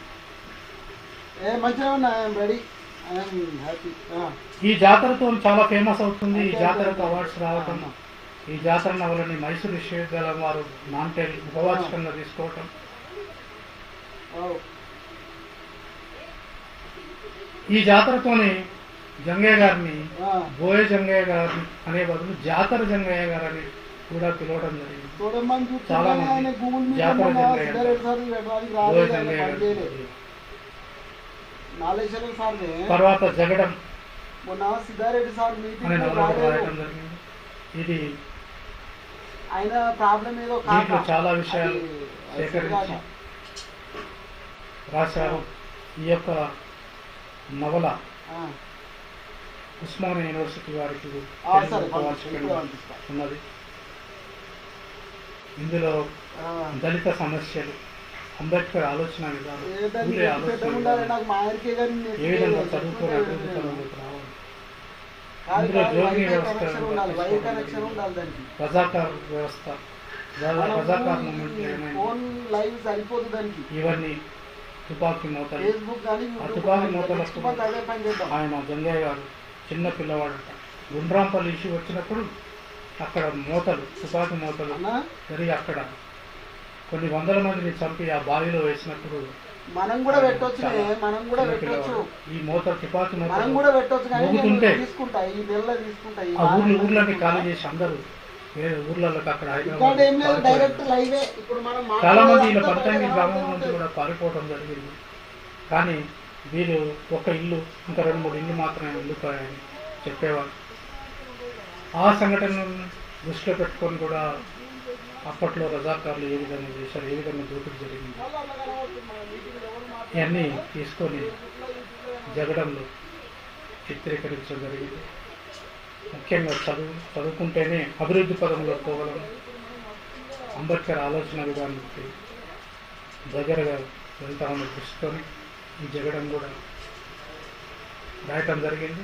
ఈ జాతరతో చాలా ఫేమస్ అవుతుంది. ఈ జాతరకు అవార్డ్స్ రావటం, ఈ జాతర నవలని మైసూరు విశ్వవిద్యాలయం వారు నాంటెల్ ఉపవాచకంగా తీసుకోవటం, ఈ జాతరతోనే జంగయ్య గారిని బోయ జంగయ్య గారు అనే బదులు జాతర జంగయ్య గారు అని కూడా పిలవడం జరిగింది. చాలా మంది జాతర జంగయ్య, బోయ జంగయ్య గారు. తర్వాత జగడం అనే నవల రాయటం జరిగింది. ఇది దీంట్లో చాలా విషయాలు సేకరించి రాశారు. ఈ యొక్క నవల ఉస్మానియా యూనివర్సిటీ వారికి ఉన్నది. ఇందులో దళిత సమస్యలు, అంబేద్కర్ ఆలోచన విధానం, ఊరే ఏ విధంగా చదువుకునే అభివృద్ధిలోకి రావాలి, ఇందులో జోగి వ్యవస్థ, రజాకార్ వ్యవస్థ, రజాకార్ మూమెంట్ ఇవన్నీ తుపాకీ మూతలు. ఆ తుపాకీ మూతలకు ఆయన జంగయ్య గారు చిన్న పిల్లవాడట. గుండ్రాంపల్లి ఇష్యూ వచ్చినప్పుడు అక్కడ మూతలు, తుపాకీ మూతలు జరిగి అక్కడ కొన్ని వందల మందిని చంపి ఆ బావిలో వేసినప్పుడు మనం కూడా పెట్టొచ్చు, మనం కూడా పెట్టొచ్చు. ఈ మూతలు, తుపాకీ మనం కూడా పెట్టొచ్చు. మూగుతుంటే తీసుకుంటాయి ఆ ఊర్లన్నీ ఖాళీ చేసి అందరూ వేరే ఊర్లలోకి అక్కడ చాలా మంది ఇలా పంచాంగి గ్రామం నుంచి కూడా పారిపోవడం జరిగింది. కానీ వీరు ఒక ఇల్లు, ఇంకా 2-3 ఇల్లు మాత్రమే వెళ్ళిపోయాయని చెప్పేవారు. ఆ సంఘటనను దృష్టిలో పెట్టుకొని కూడా అప్పట్లో రజాకారులు ఏ విధంగా చేశారు, ఏ విధంగా దోపిడీ జరిగింది, ఇవన్నీ తీసుకొని జగడంలో చిత్రీకరించడం జరిగింది. ముఖ్యంగా చదువుకుంటేనే అభివృద్ధి పదంలో పోగలం, అంబేద్కర్ ఆలోచన విధానానికి దగ్గరగా వెళ్తామని దృష్టితోని ఈ జగడం కూడా రాయటం జరిగింది.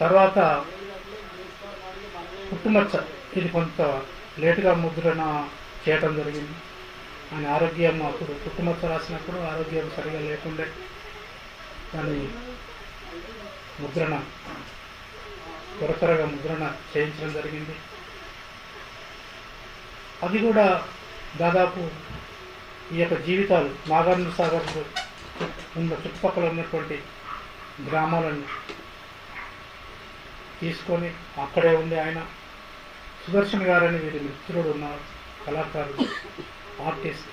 తర్వాత పుట్టుమచ్చ, ఇది కొంత లేటుగా ముద్రణ చేయటం జరిగింది. ఆయన ఆరోగ్యం అప్పుడు పుట్టుమచ్చ రాసినప్పుడు ఆరోగ్యం సరిగా లేకుండే దాని ముద్రణ త్వరగా ముద్రణ చేయించడం జరిగింది. అది కూడా దాదాపు ఈ యొక్క జీవితాలు నాగార్జున సాగర్ ఉన్న చుట్టుపక్కల ఉన్నటువంటి గ్రామాలను తీసుకొని అక్కడే ఉండి ఆయన సుదర్శన్ గారని వీరి మిత్రుడు ఉన్నారు, కళాకారుడు, ఆర్టిస్ట్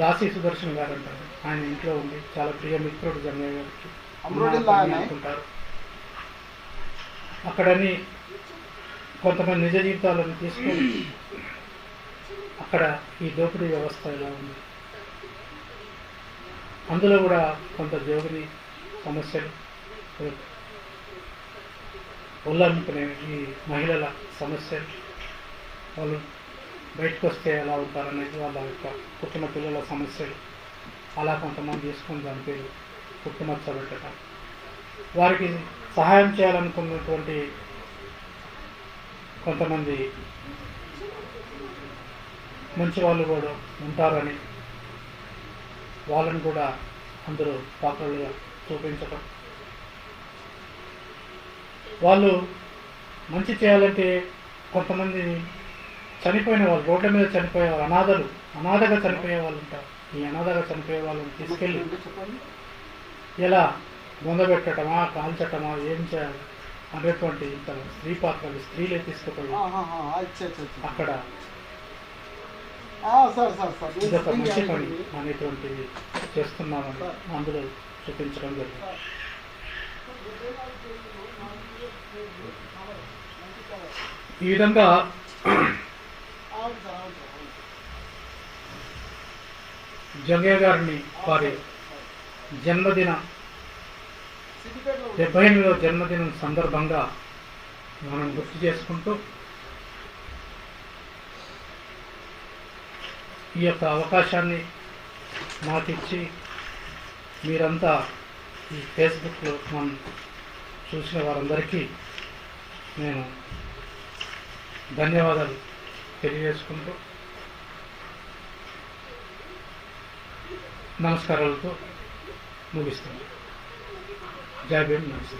దాసి సుదర్శన్ గారు అంటారు. ఆయన ఇంట్లో ఉండి చాలా ప్రియ మిత్రుడు జంగయ్య గారికి అనుకుంటారు. అక్కడని కొంతమంది నిజ జీవితాలను తీసుకొని అక్కడ ఈ దోపిడీ వ్యవస్థ ఎలా ఉంది, అందులో కూడా కొంత జోగిని సమస్యలు, ఉల్లంఘించుకునే ఈ మహిళల సమస్యలు, వాళ్ళు బయటకు వస్తే ఎలా ఉంటారనేది, వాళ్ళ యొక్క పుట్టిన పిల్లల సమస్యలు, అలా కొంతమంది తీసుకొని దాని పేరు పుట్టుమచ్చ పెట్టడం, వారికి సహాయం చేయాలనుకున్నటువంటి కొంతమంది మంచి వాళ్ళు కూడా ఉంటారని వాళ్ళని కూడా అందరూ పాత్రలుగా చూపించటం, వాళ్ళు మంచి చేయాలంటే కొంతమంది చనిపోయిన వాళ్ళు, రోడ్ల మీద చనిపోయే వాళ్ళు, అనాథగా చనిపోయే వాళ్ళు ఉంటారు. ఈ అనాథగా చనిపోయే వాళ్ళని తీసుకెళ్ళి ఎలా బొందబెట్టడమా, కాల్చటమా, ఏం చేయాలి అనేటువంటి తన స్త్రీ పాత్రలు స్త్రీలే తీసుకుపోయి అచ్చా అచ్చా అచ్చా. అక్కడ సార్ సార్ సార్ నేను ఇదొక షూటింగ్ మంచి పని చేయాలి. అనేటువంటిది చేస్తున్నామని అందులో చూపించడం జరిగింది. ఈ విధంగా అవును సార్ అవును సార్ అవును సార్. జంగయ్య గారిని వారి జన్మదిన సిద్దిపేటలో 78వ జన్మదినం సందర్భంగా మనం గుర్తు చేసుకుంటూ ఈ యొక్క అవకాశాన్ని నాకు ఇచ్చి మీరంతా ఈ ఫేస్బుక్లో మనం చూసిన వారందరికీ నేను ధన్యవాదాలు తెలియజేసుకుంటూ నమస్కారాలతో ముగిస్తున్నాను. జై భీమ్, నమస్తే.